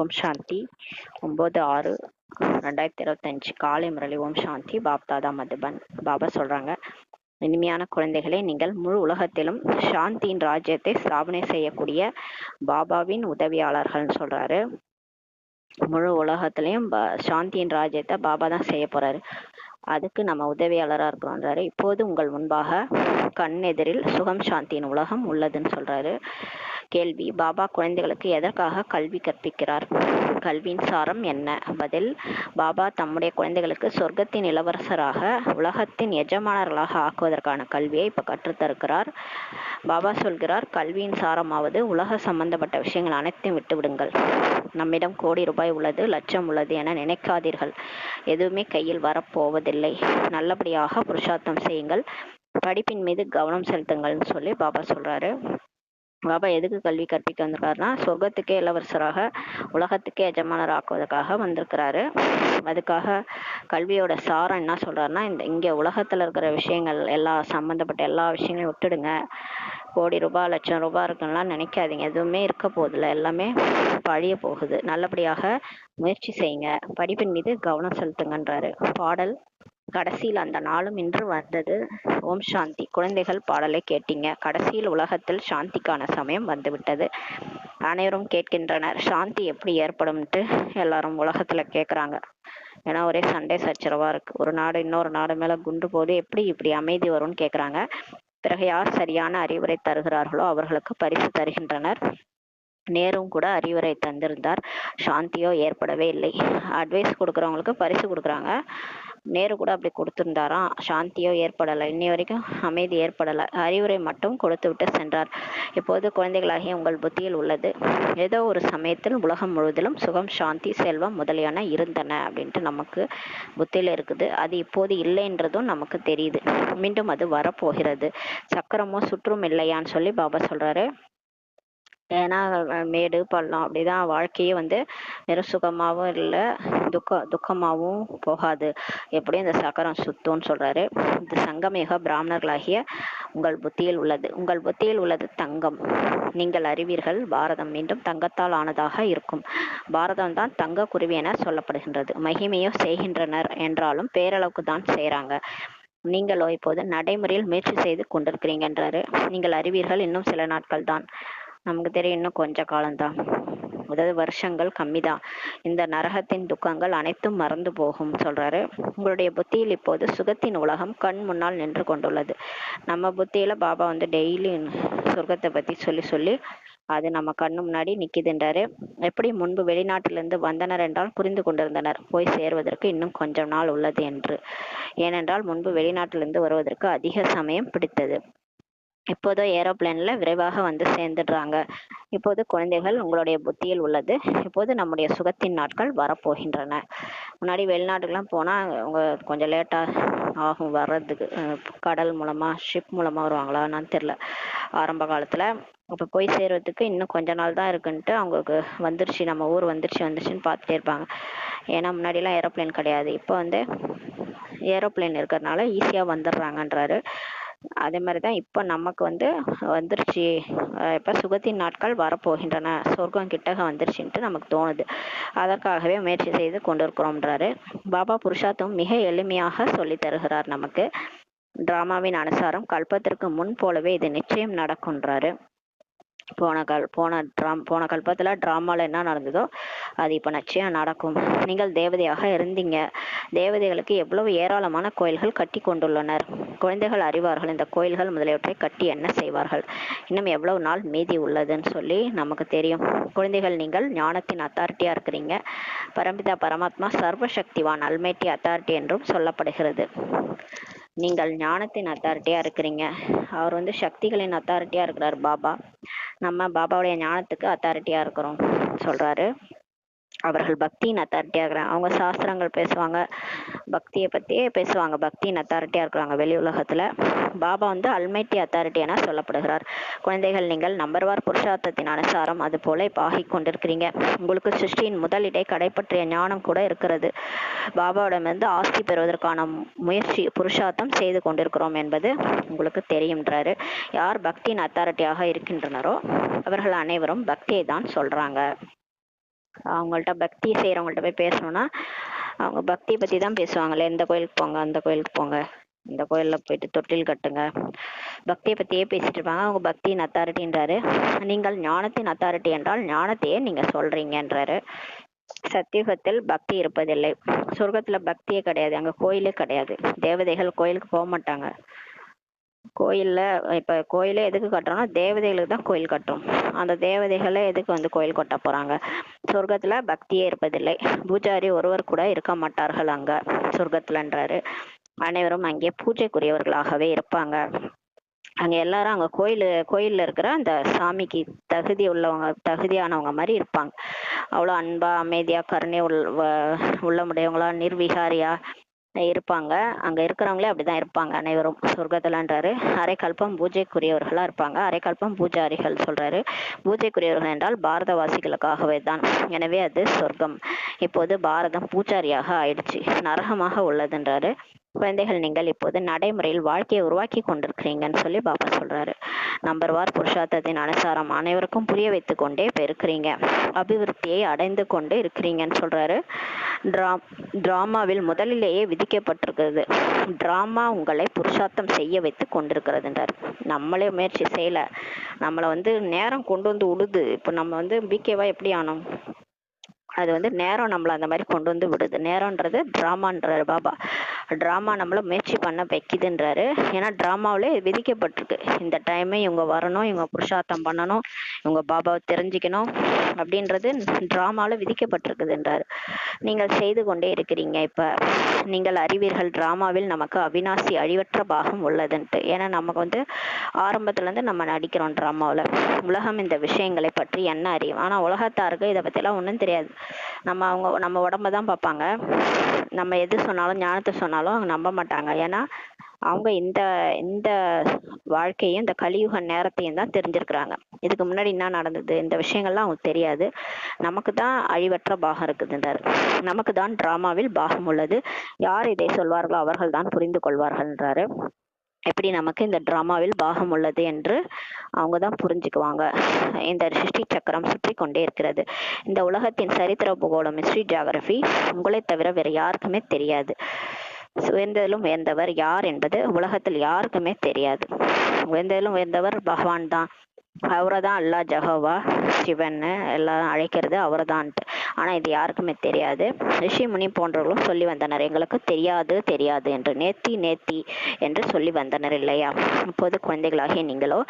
ஓம் சாந்தி. 9/6/2025 காலை முரளி. ஓம் சாந்தி. பாப்தாதா மதுபன். பாபா சொல்றாங்க, இனிமையான குழந்தைகளே, நீங்கள் முழு உலகத்திலும் சாந்தியின் ராஜ்யத்தை ஸ்தாபனை செய்யக்கூடிய பாபாவின் உதவியாளர்கள்னு சொல்றாரு. முழு உலகத்திலையும் சாந்தியின் ராஜ்யத்தை பாபா தான் செய்ய போறாரு. அதுக்கு நம்ம உதவியாளராக இருக்கிறோன்றாரு. இப்போது உங்கள் முன்பாக கண் எதிரில் சுகம் சாந்தியின் உலகம் உள்ளதுன்னு சொல்றாரு. கேள்வி: பாபா குழந்தைகளுக்கு எதற்காக கல்வி கற்பிக்கிறார்? கல்வியின் சாரம் என்ன? பதில்: பாபா தம்முடைய குழந்தைகளுக்கு சொர்க்கத்தின் இளவரசராக, உலகத்தின் எஜமானர்களாக ஆக்குவதற்கான கல்வியை இப்ப கற்றுத்தருக்கிறார். பாபா சொல்கிறார், கல்வியின் சாரமாவது உலக சம்பந்தப்பட்ட விஷயங்கள் அனைத்தையும் விட்டுவிடுங்கள். நம்மிடம் கோடி ரூபாய் உள்ளது, லட்சம் உள்ளது என நினைக்காதீர்கள். எதுவுமே கையில் வரப்போவதில்லை. நல்லபடியாக புருஷார்த்தம் செய்யுங்கள், படிப்பின் மீது கவனம் செலுத்துங்கள்னு சொல்லி பாபா சொல்றாரு. பாபா எதுக்கு கல்வி கற்பிக்க வந்திருக்காருன்னா, சொர்க்கத்துக்கே இளவரசராக, உலகத்துக்கே எஜமானர் ஆக்குவதற்காக வந்திருக்கிறாரு. அதுக்காக கல்வியோட சாரம் என்ன சொல்றாருன்னா, இங்க உலகத்துல இருக்கிற விஷயங்கள் சம்பந்தப்பட்ட எல்லா விஷயங்களையும் விட்டுடுங்க. கோடி ரூபாய், லட்சம் ரூபாய் இருக்குன்னா நினைக்காதீங்க. எதுவுமே இருக்க போதில்லை, எல்லாமே பழிய போகுது. நல்லபடியாக முயற்சி செய்யுங்க, படிப்பின் மீது கவனம் செலுத்துங்கன்றாரு. பாடல். கடைசியில் அந்த நாளும் இன்று வந்தது. ஓம் சாந்தி. குழந்தைகள், பாடலை கேட்டீங்க. கடைசியில் உலகத்தில் சாந்திக்கான சமயம் வந்துவிட்டது. அனைவரும் கேட்கின்றனர், சாந்தி எப்படி ஏற்படும்ட்டு எல்லாரும் உலகத்துல கேட்குறாங்க. ஏன்னா ஒரே சண்டை சச்சரவா இருக்கு. ஒரு நாடு இன்னொரு நாடு மேல குண்டு போது எப்படி இப்படி அமைதி வரும்னு கேட்குறாங்க. பிறகு யார் சரியான அறிவுரை தருகிறார்களோ அவர்களுக்கு பரிசு தருகின்றனர். நேரும் கூட அறிவுரை தந்திருந்தார், சாந்தியோ ஏற்படவே இல்லை. அட்வைஸ் கொடுக்குறவங்களுக்கு பரிசு கொடுக்குறாங்க. நேரு கூட அப்படி கொடுத்திருந்தாராம், சாந்தியோ ஏற்படலை, இன்னி வரைக்கும் அமைதி ஏற்படலை. அறிவுரை மட்டும் கொடுத்து விட்டு சென்றார். இப்போது குழந்தைகளாகிய உங்கள் புத்தியில் உள்ளது, ஏதோ ஒரு சமயத்தில் உலகம் முழுவதிலும் சுகம், சாந்தி, செல்வம் முதலியான இருந்தன அப்படின்ட்டு நமக்கு புத்தியில் இருக்குது. அது இப்போது இல்லைன்றதும் நமக்கு தெரியுது. மீண்டும் அது வரப்போகிறது. சக்கரமோ சுற்றும் இல்லையான்னு சொல்லி பாபா சொல்றாரு. ஏன்னா மேடு பள்ளம் அப்படிதான் வாழ்க்கையே வெறும் சுகமாகவும் இல்லை, துக்கமாகவும் போகாது. எப்படியும் இந்த சக்கரம் சுத்தும்னு சொல்றாரு. இது சங்கமேக பிராமணர்களாகிய உங்கள் புத்தியில் உள்ளது. உங்கள் புத்தியில் உள்ளது தங்கம். நீங்கள் அறிவீர்கள், பாரதம் மீண்டும் தங்கத்தால் ஆனதாக இருக்கும். பாரதம் தான் தங்க குருவி என சொல்லப்படுகின்றது. மகிமையோ செய்கின்றனர் என்றாலும் பேரளவுக்கு தான் செய்கிறாங்க. நீங்களோ இப்போது நடைமுறையில் முயற்சி செய்து கொண்டிருக்கிறீங்கன்றாரு. நீங்கள் அறிவீர்கள், இன்னும் சில நாட்கள் தான். நமக்கு தெரியும், இன்னும் கொஞ்ச காலம்தான், அதாவது வருஷங்கள் கம்மிதான். இந்த நரகத்தின் துக்கங்கள் அனைத்தும் மறந்து போகும் சொல்றாரு. உங்களுடைய புத்தியில் இப்போது சுகத்தின் உலகம் கண் முன்னால் நின்று கொண்டுள்ளது. நம்ம புத்தியில பாபா டெய்லி சொர்க்கத்தை பத்தி சொல்லி அது நம்ம கண்ணு முன்னாடி நிக்குதுன்றாரு. எப்படி முன்பு வெளிநாட்டிலிருந்து வந்தனர் என்றால் புரிந்து கொண்டிருந்தனர், போய் சேர்வதற்கு இன்னும் கொஞ்சம் நாள் உள்ளது என்று. ஏனென்றால் முன்பு வெளிநாட்டிலிருந்து வருவதற்கு அதிக சமயம் பிடித்தது. இப்போதோ ஏரோப்ளேன்ல விரைவாக சேர்ந்துடுறாங்க. இப்போது குழந்தைகள், உங்களுடைய புத்தியில் உள்ளது, இப்போது நம்முடைய சுகத்தின் நாட்கள் வரப்போகின்றன. முன்னாடி வெளிநாட்டுக்கெல்லாம் போனா அவங்க கொஞ்சம் லேட்டா ஆகும் வர்றதுக்கு. கடல் மூலமா, ஷிப் மூலமா வருவாங்களான்னு தெரியல ஆரம்ப காலத்துல. அப்ப போய் சேர்றதுக்கு இன்னும் கொஞ்ச நாள் தான் இருக்குன்ட்டு அவங்களுக்கு வந்துருச்சு, நம்ம ஊர் வந்துருச்சுன்னு பார்த்துட்டே இருப்பாங்க. ஏன்னா முன்னாடிலாம் ஏரோப்ளேன் கிடையாது. இப்போ ஏரோப்ளேன் இருக்கிறதுனால ஈஸியா வந்துடுறாங்கன்றாரு. அதே மாதிரிதான் இப்ப நமக்கு வந்துருச்சு, இப்ப சுகத்தின் நாட்கள் வரப்போகின்றன, சொர்க்கம் கிட்டக வந்துருச்சுன்ட்டு நமக்கு தோணுது. அதற்காகவே முயற்சி செய்து கொண்டிருக்கிறோம்ன்றாரு. பாபா புருஷார்த்தம் மிக எளிமையாக சொல்லி தருகிறார் நமக்கு. டிராமாவின் அனுசாரம் கல்பத்திற்கு முன் போலவே இது நிச்சயம் நடக்கும்ன்றாரு. போன கல்பத்துல டிராமால என்ன நடந்ததோ அது இப்ப நிச்சயம் நடக்கும். நீங்கள் தேவதையாக இருந்தீங்க. தேவதைகளுக்கு எவ்வளவு ஏராளமான கோயில்கள் கட்டி கொண்டுள்ளனர். குழந்தைகள் அறிவார்கள், இந்த கோயில்கள் முதலியவற்றை கட்டி என்ன செய்வார்கள், இன்னும் எவ்வளவு நாள் மீதி உள்ளதுன்னு சொல்லி நமக்கு தெரியும். குழந்தைகள், நீங்கள் ஞானத்தின் அத்தாரிட்டியா இருக்கிறீங்க. பரம்பிதா பரமாத்மா சர்வசக்திவான், அல்மைட்டி அத்தாரிட்டி என்றும் சொல்லப்படுகிறது. நீங்கள் ஞானத்தின் அத்தாரிட்டியா இருக்கிறீங்க. அவர் சக்திகளின் அத்தாரிட்டியா இருக்கிறார் பாபா. நம்ம பாபாவுடைய ஞானத்துக்கு அத்தாரிட்டியா இருக்கிறோம் சொல்றாரு. அவர்கள் பக்தியின் அத்தாரிட்டியா இருக்கிறாங்க. அவங்க சாஸ்திரங்கள் பேசுவாங்க, பக்தியை பத்தியே பேசுவாங்க. பக்தியின் அத்தாரிட்டியா இருக்கிறாங்க வெளி உலகத்துல. பாபா அல்மைட்டி அத்தாரிட்டி என சொல்லப்படுகிறார். குழந்தைகள், நீங்கள் நம்பர்வார் புருஷார்த்தத்தின் அனுசாரம் அது போல இப்ப ஆகிக் கொண்டிருக்கிறீங்க. உங்களுக்கு சிருஷ்டியின் முதலிடை கடைப்பற்றிய ஞானம் கூட இருக்கிறது. பாபாவிடமிருந்து ஆஸ்தி பெறுவதற்கான முயற்சி புருஷார்த்தம் செய்து கொண்டிருக்கிறோம் என்பது உங்களுக்கு தெரியும்ன்றாரு. யார் பக்தியின் அத்தாரிட்டியாக இருக்கின்றனரோ அவர்கள் அனைவரும் பக்தியை தான் சொல்றாங்க. அவங்கள்ட்ட பக்தி செய்கிறவங்கள்ட்ட போய் பேசணும்னா அவங்க பக்தியை பற்றி தான் பேசுவாங்களே, இந்த கோயிலுக்கு போங்க அந்த கோயிலுக்கு போங்க, இந்த கோயிலில் போயிட்டு தொட்டில் கட்டுங்க, பக்தியை பற்றியே பேசிட்டு இருப்பாங்க. அவங்க பக்தியின் அத்தாரிட்டின்றாரு. நீங்கள் ஞானத்தின் அத்தாரிட்டி என்றால் ஞானத்தையே நீங்கள் சொல்கிறீங்கன்றாரு. சத்தியுகத்தில் பக்தி இருப்பதில்லை. சொர்க்கத்துல பக்தியே கிடையாது, அங்க கோயிலே கிடையாது. தேவதைகள் கோயிலுக்கு போக மாட்டாங்க. கோயில்ல இப்ப கோயிலே எதுக்கு கட்டுறோம்னா தேவதைகளுக்கு தான் கோயில் கட்டும். அந்த தேவதைகளை எதுக்கு வந்து கோயில் கட்ட போறாங்க? சொர்க்கத்துல பக்தியே இருப்பதில்லை. பூஜாரி ஒருவர் கூட இருக்க மாட்டார்கள் அங்க சொர்க்கத்துலன்றாரு. அனைவரும் அங்கே பூஜைக்குரியவர்களாகவே இருப்பாங்க. அங்க எல்லாரும் அங்க கோயில்ல இருக்கிற அந்த சாமிக்கு தகுதியானவங்க மாதிரி இருப்பாங்க. அவ்வளோ அன்பா அமைதியா கருணை உள்ளமுடையவங்களா நிர்விகாரியா இருப்பாங்க. அங்க இருக்கிறவங்களே அப்படிதான் இருப்பாங்க அனைவரும் சொர்க்கத்துலன்றாரு. அரைக்கல்பம் பூஜைக்குரியவர்களா இருப்பாங்க. அரைக்கல்பம் பூஜாரிகள் சொல்றாரு. பூஜைக்குரியவர்கள் என்றால் பாரதவாசிகளுக்காகவே தான். எனவே அது சொர்க்கம். இப்போது பாரதம் பூஜாரியாக ஆயிடுச்சு, நரகமாக உள்ளதுன்றாரு. குழந்தைகள், நீங்கள் இப்போது நடைமுறையில் வாழ்க்கையை உருவாக்கி கொண்டிருக்கிறீங்கன்னு சொல்லி பாபா சொல்றாரு. நம்பர் வார் புருஷார்த்தத்தின் அனுசாரம் அனைவருக்கும் புரிய வைத்து கொண்டே இப்போ இருக்கிறீங்க, அபிவிருத்தியை அடைந்து கொண்டு இருக்கிறீங்கன்னு சொல்றாரு. டிராமாவில் முதலிலேயே விதிக்கப்பட்டிருக்கிறது. டிராமா உங்களை புருஷார்த்தம் செய்ய வைத்து கொண்டிருக்கிறதுன்றார். நம்மளே முயற்சி செய்யல, நம்மளை வந்து நேரம் கொண்டு வந்து விடுது. இப்போ நம்ம வந்து பிகேவா எப்படி ஆனோம்? அது வந்து நேரம் நம்மளை அந்த மாதிரி கொண்டு வந்து விடுது. நேரம்ன்றது ட்ராமான்றாரு பாபா. ட்ராமா நம்மளை முயற்சி பண்ண வைக்குதுன்றாரு. ஏன்னா ட்ராமாவிலே விதிக்கப்பட்டிருக்கு, இந்த டைமே இவங்க வரணும், இவங்க புருஷார்த்தம் பண்ணணும், இவங்க பாபாவை தெரிஞ்சுக்கணும் அப்படின்றது ட்ராமாவில் விதிக்கப்பட்டிருக்குதுன்றாரு. நீங்கள் செய்து கொண்டே இருக்கிறீங்க. இப்போ நீங்கள் அறிவீர்கள், ட்ராமாவில் நமக்கு அவிநாசி அழிவற்ற பாகம் உள்ளதுன்ட்டு. ஏன்னா நமக்கு வந்து ஆரம்பத்துலேருந்து நம்ம நடிக்கிறோம் ட்ராமாவில். உலகம் இந்த விஷயங்களை பற்றி என்ன அறியும்? ஆனால் உலகத்தாருக்கு இதை பற்றிலாம் ஒன்றும் தெரியாது. நம்ம உடம்ப தான் பார்ப்பாங்க. நம்ம எது சொன்னாலும் ஞானத்தை சொன்னாலும் அவங்க நம்ப மாட்டாங்க. ஏன்னா அவங்க இந்த இந்த வாழ்க்கையும் இந்த கலியுக நேரத்தையும் தான் தெரிஞ்சிருக்கிறாங்க. இதுக்கு முன்னாடி என்ன நடந்தது இந்த விஷயங்கள்லாம் அவங்களுக்கு தெரியாது. நமக்கு தான் அழிவற்ற பாகம் இருக்குதுன்றாரு. நமக்கு தான் டிராமாவில் பாகம் உள்ளது. யார் இதை சொல்வார்களோ அவர்கள் தான் புரிந்து கொள்வார்கள்ன்றாரு. எப்படி நமக்கு இந்த டிராமாவில் பாகம் உள்ளது என்று அவங்க தான் புரிஞ்சுக்குவாங்க. இந்த சிருஷ்டி சக்கரம் சுற்றி கொண்டே இருக்கிறது. இந்த உலகத்தின் சரித்திர பூகோளம் மிஸ்ட்ரி ஜியாகிரபி உங்களை தவிர வேற யாருக்குமே தெரியாது. உயர்ந்ததிலும் உயர்ந்தவர் யார் என்பது உலகத்தில் யாருக்குமே தெரியாது. உயர்ந்ததிலும் உயர்ந்தவர் பகவான் தான். அவரை தான் அல்லா ஜஹோவா சிவன்னு எல்லாம் அழைக்கிறது அவரை தான்ட்டு. ஆனால் இது யாருக்குமே தெரியாது. ரிஷி முனி போன்றவர்களும் சொல்லி வந்தனர், எங்களுக்கு தெரியாது தெரியாது என்று, நேத்தி என்று சொல்லி வந்தனர் இல்லையா? இப்போது குழந்தைகளாகிய நீங்களோ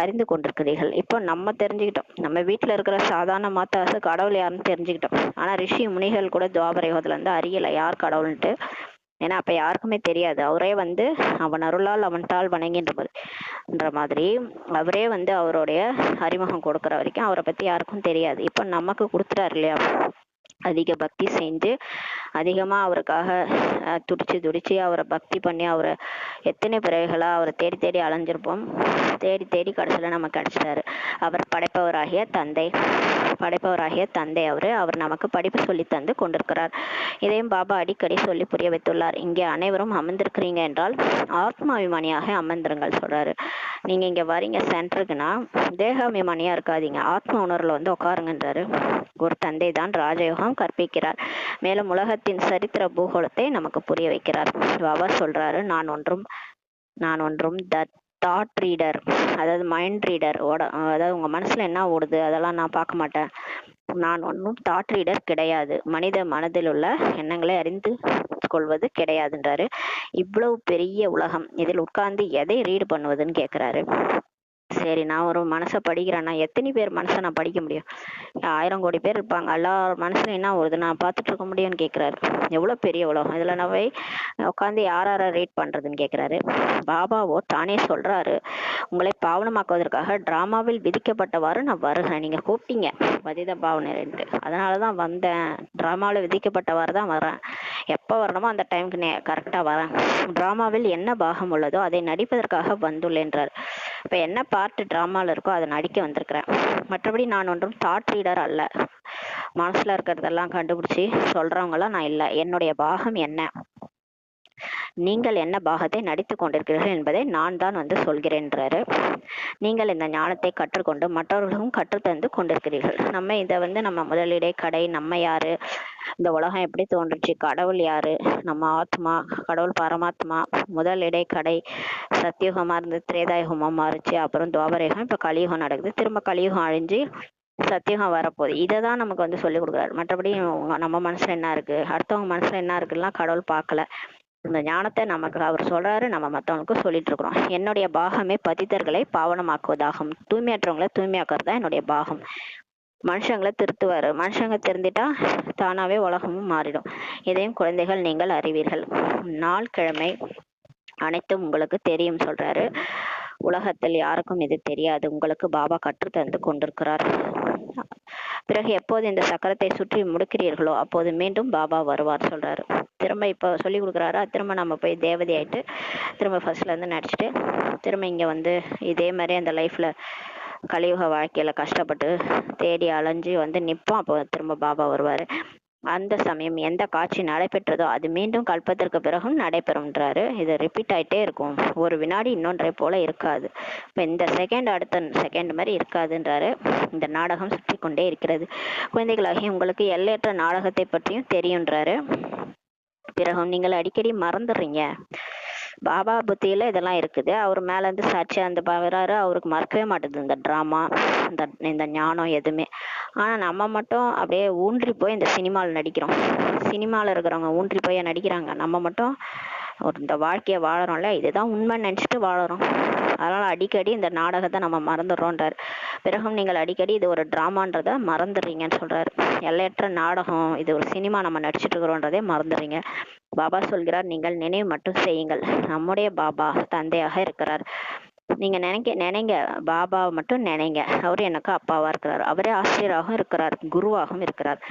அறிந்து கொண்டிருக்கிறீர்கள். இப்போ நம்ம தெரிஞ்சுக்கிட்டோம். நம்ம வீட்டில் இருக்கிற சாதாரண மாத்தாசு கடவுள் யாருன்னு தெரிஞ்சுக்கிட்டோம். ஆனால் ரிஷி முனிகள் கூட துவாபர யுகத்துல இருந்து அறியலை யார் கடவுள்ன்ட்டு. ஏன்னா அப்ப யாருக்குமே தெரியாது. அவரே வந்து அவன் அருளால் அவன் தாள் வணங்கின்ற மாதிரி அவரே வந்து அவருடைய அறிமுகம் கொடுக்குற வரைக்கும் அவரை பத்தி யாருக்கும் தெரியாது. இப்ப நமக்கு கொடுத்துட்டாரு இல்லையா? அதிக பக்தி செஞ்சு அதிகமா அவருக்காக துடிச்சு அவரை பக்தி பண்ணி அவரை எத்தனை பிறவைகளா அவரை தேடி தேடி அலைஞ்சிருப்போம். தேடி கடைசியில நம்ம கிடைச்சிட்டாரு. அவர் படைப்பவராகிய தந்தை அவர் நமக்கு படிப்பு சொல்லி தந்து கொண்டிருக்கிறார். இதையும் பாபா அடிக்கடி சொல்லி புரிய வைத்துள்ளார். இங்கே அனைவரும் அமர்ந்திருக்கிறீங்க என்றால் ஆத்மாபிமானியாக அமர்ந்திருங்கள் சொல்றாரு. நீங்க இங்க வரீங்க சென்டருக்குன்னா தேகாபிமானியா இருக்காதீங்க, ஆத்ம உணர்வுல வந்து உட்காருங்கன்றாரு. ஒரு தந்தை தான் ராஜயோகம் கற்பிக்கிறார். மேலும் உலகத்தின் சரித்திர பூகோளத்தை நமக்கு புரிய வைக்கிறார். பாபா சொல்றாரு, நான் ஒன்றும் தாட் ரீடர், அதாவது மைண்ட் ரீடர். அதாவது உங்க மனசுல என்ன ஓடுது அதெல்லாம் நான் பார்க்க மாட்டேன். நான் ஒன்றும் தாட் ரீடர் கிடையாது. மனித மனதில் உள்ள எண்ணங்களை அறிந்து கொள்வது கிடையாதுன்றாரு. இவ்வளவு பெரிய உலகம், இதில் உட்கார்ந்து எதை ரீடு பண்ணுவதுன்னு கேட்கிறாரு. சரி, நான் ஒரு மனசை படிக்கிறேன்னா எத்தனை பேர் மனசை நான் படிக்க முடியும்? 1000 கோடி பேர் இருப்பாங்க, எல்லா மனசுல என்ன வருது நான் பார்த்துட்டு இருக்க முடியும்னு கேட்கிறாரு. எவ்வளவு பெரிய உலகம், இதுல நான் உட்காந்து யார ரீட் பண்றதுன்னு கேட்கிறாரு. பாபாவோ தானே சொல்றாரு, உங்களை பாவனமாக்குவதற்காக டிராமாவில் விதிக்கப்பட்டவாறு நான் வருகிறேன். நீங்க கூப்பிட்டீங்க பதித பாவனர்ன்ட்டு, அதனாலதான் வந்தேன். டிராமாவில் விதிக்கப்பட்டவாறு தான் வரேன். எப்போ வரணுமோ அந்த டைமுக்கு கரெக்டா வரேன். டிராமாவில் என்ன பாகம் உள்ளதோ அதை நடிப்பதற்காக வந்துள்ளேன்றார். இப்ப என்ன பார்ட் டிராமால இருக்கோ அதை நடிக்க வந்திருக்கிறேன். மற்றபடி நான் ஒன்றும் தாட் ரீடர் அல்ல. மனசுல இருக்கிறதெல்லாம் கண்டுபிடிச்சி சொல்றவங்களாம் நான் இல்லை. என்னுடைய பாகம் என்ன, நீங்கள் என்ன பாகத்தை நடித்து கொண்டிருக்கிறீர்கள் என்பதை நான் தான் வந்து சொல்கிறேன்றாரு. நீங்கள் இந்த ஞானத்தை கற்றுக்கொண்டு மற்றவர்களுக்கும் கற்றுத்தந்து கொண்டிருக்கிறீர்கள். நம்ம இதை நம்ம முதலிடை கடை, நம்ம யாரு, இந்த உலகம் எப்படி தோன்றுச்சு, கடவுள் யாரு, நம்ம ஆத்மா, கடவுள் பரமாத்மா, முதல் இடை கடை, சத்தியுகமா இருந்து திரேதாயுகமா மாறுச்சு, அப்புறம் துவாபரயுகம், இப்ப கலியுகம் நடக்குது, திரும்ப கலியுகம் அழிஞ்சு சத்தியுகம் வரப்போகுது. இதை தான் நமக்கு சொல்லி கொடுக்குறாரு. மற்றபடி நம்ம மனசுல என்ன இருக்கு, அடுத்தவங்க மனசுல என்ன இருக்குலாம் கடவுள் பார்க்கல. இந்த ஞானத்தை நமக்கு அவர் சொல்றாரு, நம்ம மற்றவங்களுக்கும் சொல்லிட்டு இருக்கிறோம். என்னுடைய பாகமே பதித்தர்களை பாவனமாக்குவதாகும். தூய்மையற்றவங்களை தூய்மையாக்குறது தான் என்னுடைய பாகம். மனுஷங்களை திருத்துவாரு. மனுஷங்க திருந்திட்டா தானாவே உலகமும் மாறிடும். இதையும் குழந்தைகள் நீங்கள் அறிவீர்கள். நாள் கிழமை அனைத்தும் உங்களுக்கு தெரியும் சொல்றாரு. உலகத்தில் யாருக்கும் இது தெரியாது. உங்களுக்கு பாபா கற்றுத்தந்து கொண்டிருக்கிறார். பிறகு எப்போது இந்த சக்கரத்தை சுற்றி முடிக்கிறீர்களோ அப்போது மீண்டும் பாபா வருவார் சொல்றாரு. திரும்ப இப்போ சொல்லி கொடுக்குறாரா, திரும்ப நம்ம போய் தேவதை ஆயிட்டு திரும்ப ஃபர்ஸ்ட்ல இருந்து நடிச்சுட்டு திரும்ப இங்க இதே மாதிரி அந்த லைஃப்ல கலியுக வாழ்க்கையில கஷ்டப்பட்டு தேடி அலைஞ்சு நிற்போம். அப்போ திரும்ப பாபா வருவாரு. அந்த சமயம் எந்த காட்சி நடைபெற்றதோ அது மீண்டும் கல்பத்திற்கு பிறகும் நடைபெறும்ன்றாரு. இது ரிப்பீட் ஆயிட்டே இருக்கும். ஒரு வினாடி இன்னொன்றை போல இருக்காது. இப்போ இந்த செகண்ட் அடுத்த செகண்ட் மாதிரி இருக்காதுன்றாரு. இந்த நாடகம் சுற்றி கொண்டே இருக்கிறது. குழந்தைகளாகி உங்களுக்கு எல்லையற்ற நாடகத்தை பற்றியும் தெரியுன்றாரு. பிறகும் நீங்கள் அடிக்கடி மறந்துடுறீங்க. பாபா புத்தியில இதெல்லாம் இருக்குது. அவர் மேல இருந்து சாட்சியா வராரு. அவருக்கு மறக்கவே மாட்டேது இந்த டிராமா, இந்த ஞானம் எதுவுமே. ஆனா நம்ம மட்டும் அப்படியே ஊன்றி போய் இந்த சினிமாவில் நடிக்கிறோம். சினிமாவில் இருக்கிறவங்க ஊன்றி போய் நடிக்கிறாங்க. நம்ம மட்டும் இந்த வாழ்க்கையை வாழறோம்ல, இதுதான் உண்மை நினைச்சிட்டு வாழறோம். அதனால அடிக்கடி இந்த நாடகத்தை நம்ம மறந்துடுறோன்றாரு. பிறகும் நீங்கள் அடிக்கடி இது ஒரு டிராமான்றத மறந்துடுறீங்கன்னு சொல்றாரு. எல்லையற்ற நாடகம், இது ஒரு சினிமா நம்ம நடிச்சிட்டு இருக்கிறோன்றதே மறந்துடுறீங்க. பாபா சொல்கிறார், நீங்கள் நினைவு மட்டும் செய்யுங்கள். நம்முடைய பாபா தந்தையாக இருக்கிறார். நீங்க நினைங்க பாபா மட்டும் நினைங்க. அவரு எனக்கு அப்பாவா இருக்கிறார். அவரே ஆசிரியராகவும் இருக்கிறார், குருவாகவும் இருக்கிறார்.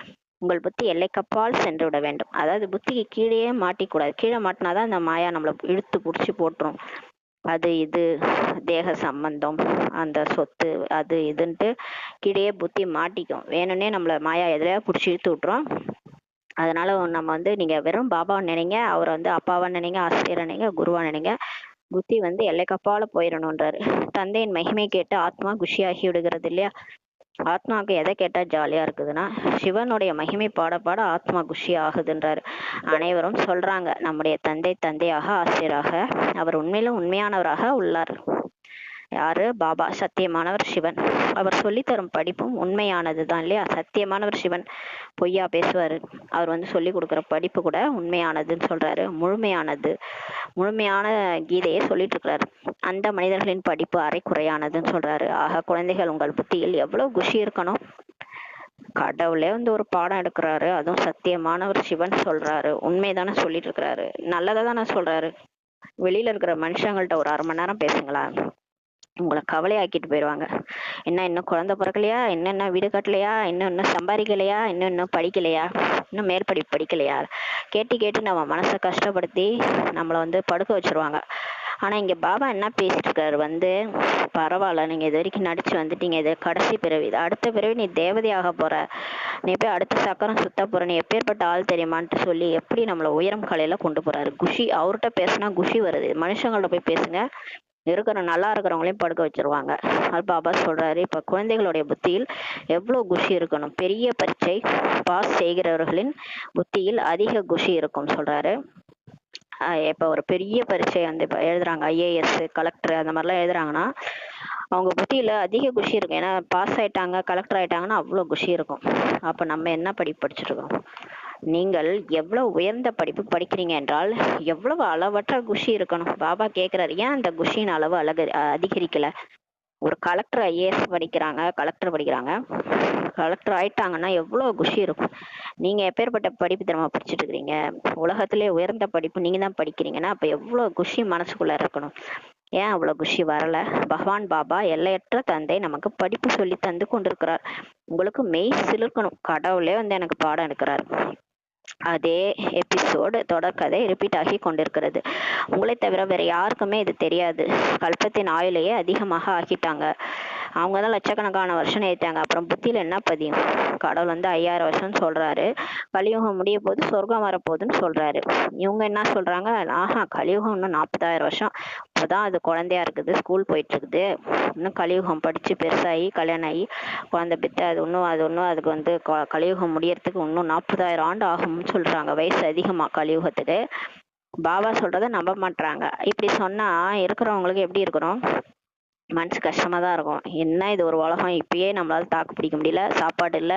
உங்கள் புத்தி எல்லைக்கப்பால் சென்று விட வேண்டும். அதாவது புத்திக்கு கீழே மாட்டிக்கூடாது. கீழே மாட்டினாதான் அந்த மாயா நம்மளை இழுத்து பிடிச்சி போட்டுரும். அது இது தேக சம்பந்தம், அந்த சொத்து, அது இதுன்ட்டு கீழே புத்தி மாட்டிக்கும். வேணும்னே நம்மள மாயா எதிரையா பிடிச்சி இழுத்து விட்டுரும். அதனால நம்ம நீங்க வெறும் பாபாவை நினைங்க, அவரை அப்பாவா நினைங்க, ஆசிரியரை நினைங்க, குருவா நினைங்க. புத்தி எல்லைக்கப்பால போயிடணுன்றாரு. தந்தையின் மகிமை கேட்டு ஆத்மா குஷியாகி விடுகிறது இல்லையா? ஆத்மாவுக்கு எதை கேட்டா ஜாலியா இருக்குதுன்னா சிவனுடைய மகிமை பாட பாட ஆத்மா குஷி ஆகுதுன்றாரு. அனைவரும் சொல்றாங்க நம்முடைய தந்தை தந்தையாக ஆசிரியராக அவர் உண்மையிலும் உண்மையானவராக உள்ளார். யாரு? பாபா. சத்தியமானவர் சிவன். அவர் சொல்லி தரும் படிப்பும் உண்மையானது தான் இல்லையா? சத்தியமானவர் சிவன் பொய்யா பேசுவாரு. அவர் சொல்லி கொடுக்குற படிப்பு கூட உண்மையானதுன்னு சொல்றாரு. முழுமையான கீதையை சொல்லிட்டு இருக்கிறாரு. அந்த மனிதர்களின் படிப்பு அரைக்குறையானதுன்னு சொல்றாரு. ஆக குழந்தைகள், உங்கள் புத்தியில் எவ்வளவு குஷி இருக்கணும். கடவுளே ஒரு பாடம் எடுக்கிறாரு. அதுவும் சத்தியமானவர் சிவன் சொல்றாரு. உண்மைதானே சொல்லிட்டு இருக்கிறாரு. நல்லதை தானே சொல்றாரு. வெளியில இருக்கிற மனுஷங்கள்ட்ட ஒரு 1/2 மணி நேரம் பேசுங்களா, உங்களை கவலையாக்கிட்டு போயிடுவாங்க. இன்னும் குழந்தை பிறக்கலையா, இன்னும் வீடு கட்டலையா, இன்னும் சம்பாதிக்கலையா, இன்னும் படிக்கலையா, இன்னும் மேற்படிப்பு படிக்கலையா, கேட்டு நம்ம மனசை கஷ்டப்படுத்தி நம்மளை படுக்க வச்சிருவாங்க. ஆனா இங்க பாபா என்ன பேசிட்டு இருக்காரு, பரவாயில்ல, நீங்க இது வரைக்கும் நடிச்சு வந்துட்டீங்க, இது கடைசி பிறவி, இது அடுத்த பிறவி நீ தேவதையாக போற, நீ போய் அடுத்த சக்கரம் சுத்த போற, நீ எப்பேற்பட்ட ஆள் தெரியுமான்ட்டு சொல்லி எப்படி நம்மளை உயரம் கலையில கொண்டு போறாரு. குஷி, அவர்கிட்ட பேசினா குஷி வருது. மனுஷங்கள்ட்ட போய் பேசுங்க, நல்லா இருக்கிறவங்களையும் படுக்க வச்சிருவாங்க. அது பாபா சொல்றாரு. இப்ப குழந்தைகளுடைய புத்தியில் எவ்வளவு குஷி இருக்கணும். பெரிய பரீட்சை பாஸ் செய்கிறவர்களின் புத்தியில் அதிக குஷி இருக்கும் சொல்றாரு. இப்ப ஒரு பெரிய பரீட்சை இப்ப எழுதுறாங்க, IAS, கலெக்டர் அந்த மாதிரிலாம் எழுதுறாங்கன்னா அவங்க புத்தியில அதிக குஷி இருக்கும். ஏன்னா பாஸ் ஆயிட்டாங்க, கலெக்டர் ஆயிட்டாங்கன்னா அவ்வளவு குஷி இருக்கும். அப்ப நம்ம என்ன படிப்பு படிச்சுட்டு இருக்கோம்? நீங்கள் எவ்வளவு உயர்ந்த படிப்பு படிக்கிறீங்க என்றால் எவ்வளவு அளவற்ற குஷி இருக்கணும். பாபா கேட்கிறாரு, ஏன் அந்த குஷியின் அளவு அதிகரிக்கல? ஒரு கலெக்டர் IAS படிக்கிறாங்க, கலெக்டர் ஆயிட்டாங்கன்னா எவ்வளவு குஷி இருக்கும். நீங்க எப்பேற்பட்ட படிப்பு திறமை படிச்சுட்டு இருக்கிறீங்க? உலகத்திலே உயர்ந்த படிப்பு நீங்க தான் படிக்கிறீங்கன்னா அப்ப எவ்வளவு குஷி மனசுக்குள்ள இருக்கணும். ஏன் அவ்வளவு குஷி வரல? பகவான் பாபா எல்லையற்ற தந்தை நமக்கு படிப்பு சொல்லி தந்து கொண்டிருக்கிறார். உங்களுக்கு மெய் சிலிர்க்கணும். கடவுளே எனக்கு பாடம் எடுக்கிறார். அதே எபிசோடு தொடர்கதை ரிப்பீட் ஆகி கொண்டிருக்கிறது. உங்களை தவிர வேற யாருக்குமே இது தெரியாது. கல்பத்தின் ஆயுளையே அதிகமாக ஆக்கிட்டாங்க. அவங்க தான் லட்சக்கணக்கான வருஷம் ஏத்தாங்க. அப்புறம் புத்தியில என்ன பதியும்? கடவுள் வந்து 5000 வருஷம்னு சொல்றாரு. கலியுகம் முடிய போது சொர்க்கம் வரப்போகுதுன்னு சொல்றாரு. இவங்க என்ன சொல்றாங்க, ஆஹா கலியுகம் இன்னும் 40,000 வருஷம், இப்பதான் அது குழந்தையா இருக்குது, ஸ்கூல் போயிட்டு இருக்குது, இன்னும் கலியுகம் படிச்சு பெருசாகி கல்யாணம் ஆகி குழந்தை பெற்று அது ஒன்றும் அதுக்கு வந்து கலியுகம் முடியறதுக்கு இன்னும் 40,000 ஆண்டு ஆகும்னு சொல்றாங்க. வயசு அதிகமா கலியுகத்துக்கு. பாபா சொல்றத நம்ப மாட்றாங்க. இப்படி சொன்னா இருக்கிறவங்களுக்கு எப்படி இருக்கணும்? மனசு கஷ்டமா தான் இருக்கும். என்ன இது ஒரு உலகம், இப்பயே நம்மளால தாக்கு பிடிக்க முடியல, சாப்பாடு இல்ல,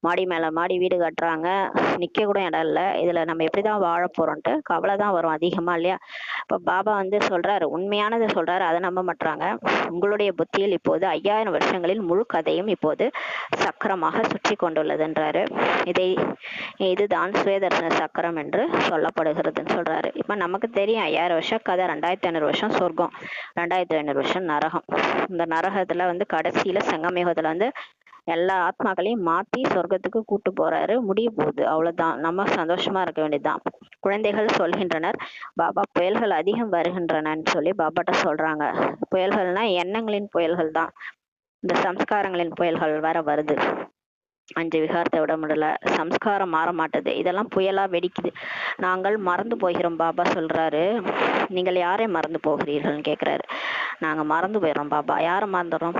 மாடி மேல மாடி வீடு கட்டுறாங்க, நிக்க கூட இடம் இல்ல, இதுல நம்ம எப்படிதான் வாழ போறோம்ட்டு கவலை தான் வரும் அதிகமா இல்லையா? இப்ப பாபா வந்து சொல்றாரு, உண்மையானதை சொல்றாரு, அதை நம்ப மாட்றாங்க. உங்களுடைய புத்தியில் இப்போது 5000 வருஷங்களில் முழு கதையும் இப்போது சக்கரமாக சுற்றி கொண்டுள்ளதுன்றாரு. இதுதான் சுயதர்சன சக்கரம் என்று சொல்லப்படுகிறதுன்னு சொல்றாரு. இப்ப நமக்கு தெரியும் 5000 வருஷம் கதை, 2500 வருஷம் சொர்க்கம், 2500 வருஷம் நரகம். இந்த நரகத்துல வந்து கடைசியில சங்கமயுகத்துல வந்து எல்லா ஆத்மாக்களையும் மாத்தி சொர்க்கத்துக்கு கூட்டு போறாரு. முடிய போகுது, அவ்வளவுதான். நம்ம சந்தோஷமா இருக்க வேண்டியதுதான். குழந்தைகள் சொல்கின்றனர், பாபா புயல்கள் அதிகம் வருகின்றனன்னு சொல்லி பாபாட்ட சொல்றாங்க. புயல்கள்னா எண்ணங்களின் புயல்கள் தான், இந்த சம்ஸ்காரங்களின் புயல்கள் வேற வருது. 5 விகாரத்தை விட முடியல, சம்ஸ்காரம் மாற மாட்டுது, இதெல்லாம் புயலா வெடிக்குது, நாங்கள் மறந்து போகிறோம். பாபா சொல்றாரு, நீங்கள் யாரை மறந்து போகிறீர்கள்னு கேக்குறாரு. நாங்க மறந்து போயிடுறோம் பாபா. யாரை மறந்துடுறோம்?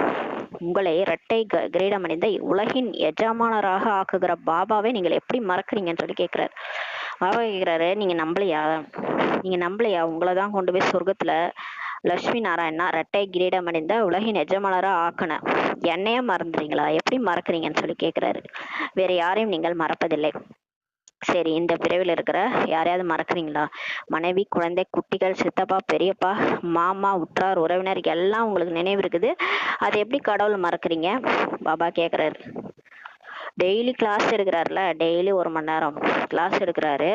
உங்களை இரட்டை கிரீடம் அணிந்த உலகின் எஜமானராக ஆக்குகிற பாபாவை நீங்கள் எப்படி மறக்கிறீங்கன்னு சொல்லி கேக்குறாரு. பாபா கேக்குறாரு, நீங்க நம்பலையா? உங்களைதான் கொண்டு போய் சொர்க்கத்துல லட்சுமி நாராயணா இரட்டை கிரீடம் அணிந்த உலகின் எஜமானரா ஆக்கன, என்னைய மறந்துறீங்களா? எப்படி மறக்கிறீங்கன்னு சொல்லி கேக்குறாரு. வேற யாரையும் நீங்கள் மறப்பதில்லை. சரி, இந்த பிறவில இருக்கிற யாரையாவது மறக்கிறீங்களா? மனைவி, குழந்தை, குட்டிகள், சித்தப்பா, பெரியப்பா, மாமா, உற்றார், உறவினர் எல்லாம் உங்களுக்கு நினைவு இருக்குது, அதை எப்படி கடவுள் மறக்கிறீங்க? பாபா கேக்குறாரு. டெய்லி கிளாஸ் எடுக்கிறாருல, டெய்லி 1 மணி நேரம் கிளாஸ் எடுக்கிறாரு,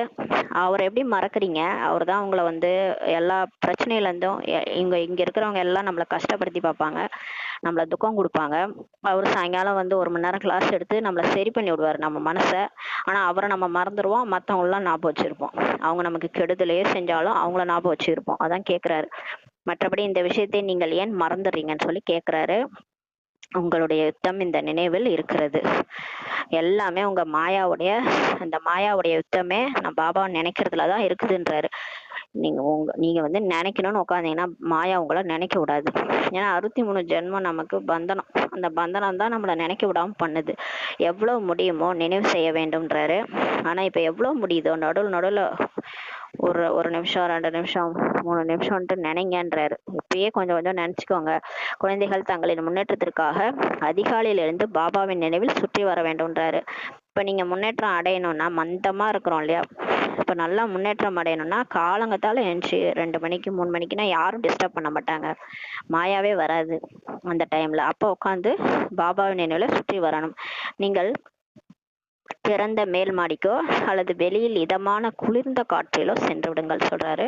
அவர் எப்படி மறக்கிறீங்க? அவர் தான் உங்களை வந்து எல்லா பிரச்சனையில இருந்தும் இங்க இருக்கிறவங்க எல்லாம் நம்மளை கஷ்டப்படுத்தி பார்ப்பாங்க, நம்மளை துக்கம் கொடுப்பாங்க. அவர் சாயங்காலம் வந்து 1 மணி நேரம் கிளாஸ் எடுத்து நம்மளை சரி பண்ணி விடுவார் நம்ம மனசை. ஆனா அவரை நம்ம மறந்துடுவோம், மற்றவங்களாம் ஞாபகம் வச்சிருப்போம். அவங்க நமக்கு கெடுதலையே செஞ்சாலும் அவங்கள ஞாபகம் வச்சிருப்போம். அதான் கேட்குறாரு. மற்றபடி இந்த விஷயத்தை நீங்கள் ஏன் மறந்துடுறீங்கன்னு சொல்லி கேட்குறாரு. உங்களுடைய யுத்தம் இந்த நினைவில் இருக்கிறது, எல்லாமே உங்க மாயாவுடைய யுத்தமே நான் பாபாவை நினைக்கிறதுலதான் இருக்குதுன்றாரு. நீங்க வந்து நினைக்கணும்னு உட்காந்தீங்கன்னா மாயா உங்களை நினைக்க விடாது. ஏன்னா 63 ஜென்மம் நமக்கு பந்தனம், அந்த பந்தனம் தான் நம்மளை நினைக்க விடாம பண்ணுது. எவ்வளவு முடியுமோ நினைவு செய்ய வேண்டும்ன்றாரு. ஆனா இப்ப எவ்வளவு முடியுதோ நடுவில் ஒரு நிமிஷம், 2 நிமிஷம், 3 நிமிஷம்ன்ட்டு நினைங்கன்றாரு. இப்பயே கொஞ்சம் கொஞ்சம் நினைச்சுக்கோங்க. குழந்தைகள் தங்களின் முன்னேற்றத்திற்காக அதிகாலையில இருந்து பாபாவின் நினைவில் சுற்றி வர வேண்டும்ன்றாரு. இப்ப நீங்க முன்னேற்றம் அடையணும்னா, மந்தமா இருக்கிறோம் இல்லையா, இப்ப நல்லா முன்னேற்றம் அடையணும்னா காலங்கத்தால எழுந்துச்சு 2 மணிக்கு 3 மணிக்குன்னா யாரும் டிஸ்டர்ப் பண்ண மாட்டாங்க, மாயாவே வராது அந்த டைம்ல. அப்போ உட்காந்து பாபாவின் நினைவுல சுற்றி வரணும். நீங்கள் திறந்த மேல் மாடிக்கோ அல்லது வெளியில் இதமான குளிர்ந்த காற்றிலோ சென்று விடுங்கள் சொல்றாரு.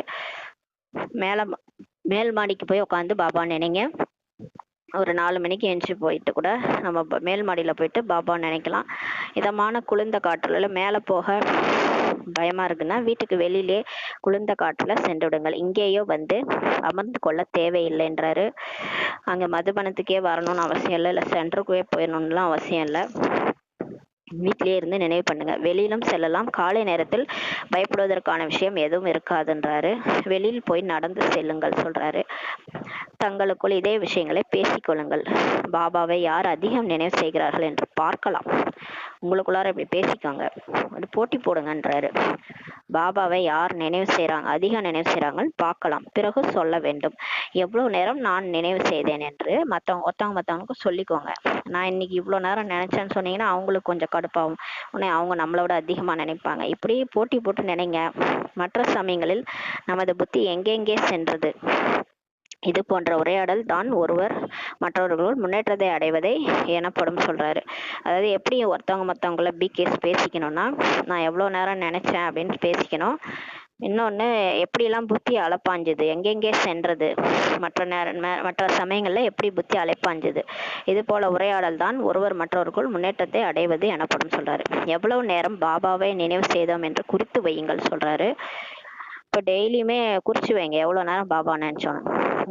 மேல் மாடிக்கு போய் உட்காந்து பாபா நினைங்க. ஒரு 4 மணிக்கு எந்திச்சு போயிட்டு கூட நம்ம மேல் மாடியில போயிட்டு பாபா நினைக்கலாம். இதமான குளிர்ந்த காற்றுல மேலே போக பயமா இருக்குன்னா வீட்டுக்கு வெளியிலே குளிர்ந்த காற்றுல சென்று விடுங்கள். இங்கேயோ வந்து அமர்ந்து கொள்ள தேவையில்லைன்றாரு. அங்க மதுபனத்துக்கே வரணும்னு அவசியம் இல்லை, இல்லை சென்டருக்குவே போயிடணும்லாம் அவசியம் இல்லை. வீட்டிலேயே இருந்து நினைவு பண்ணுங்க. வெளியிலும் செல்லலாம், காலை நேரத்தில் பயப்படுவதற்கான விஷயம் எதுவும் இருக்காதுன்றாரு. வெளியில் போய் நடந்து செல்லுங்கள் சொல்றாரு. தங்களுக்குள் இதே விஷயங்களை பேசிக்கொள்ளுங்கள். பாபாவை யார் அதிகம் நினைவு செய்கிறார்கள் என்று பார்க்கலாம். உங்களுக்குள்ளார இப்படி பேசிக்கோங்க, அது போட்டி போடுங்கன்றாரு. பாபாவை யார் அதிக நினைவு செய்யறாங்கன்னு பார்க்கலாம், பிறகு சொல்ல வேண்டும். எவ்வளவு நேரம் நான் நினைவு செய்தேன் என்று மற்றவங்களுக்கும் சொல்லிக்கோங்க. நான் இன்னைக்கு இவ்வளவு நேரம் நினைச்சேன்னு சொன்னீங்கன்னா அவங்களுக்கு கொஞ்சம் கடுப்பாகும், உடனே அவங்க நம்மளோட அதிகமா நினைப்பாங்க. இப்படி போட்டி போட்டு நினைங்க. மற்ற சமயங்களில் நமது புத்தி எங்கெங்கே சென்றது, இது போன்ற உரையாடல் தான் ஒருவர் மற்றவர்கள் முன்னேற்றத்தை அடைவதை எனப்படும் சொல்றாரு. அதாவது எப்படி ஒருத்தவங்க மற்றவங்கள பேசிக்கணும்னா, நான் எவ்வளவு நேரம் நினைச்சேன் அப்படின்னு பேசிக்கணும். இன்னொன்னு எப்படியெல்லாம் புத்தி அலைப்பாஞ்சுது, எங்கெங்கே சென்றது, மற்ற சமயங்கள்ல எப்படி புத்தி அலைப்பாஞ்சுது, இது போல உரையாடல் தான் ஒருவர் மற்றவர்கள் முன்னேற்றத்தை அடைவது எனப்படும் சொல்றாரு. எவ்வளவு நேரம் பாபாவை நினைவு செய்தோம் என்று குறித்து வையுங்கள் சொல்றாரு. இப்போ டெய்லியுமே குறிச்சு வைங்க, எவ்வளோ நேரம் பாபா நினச்சோம்.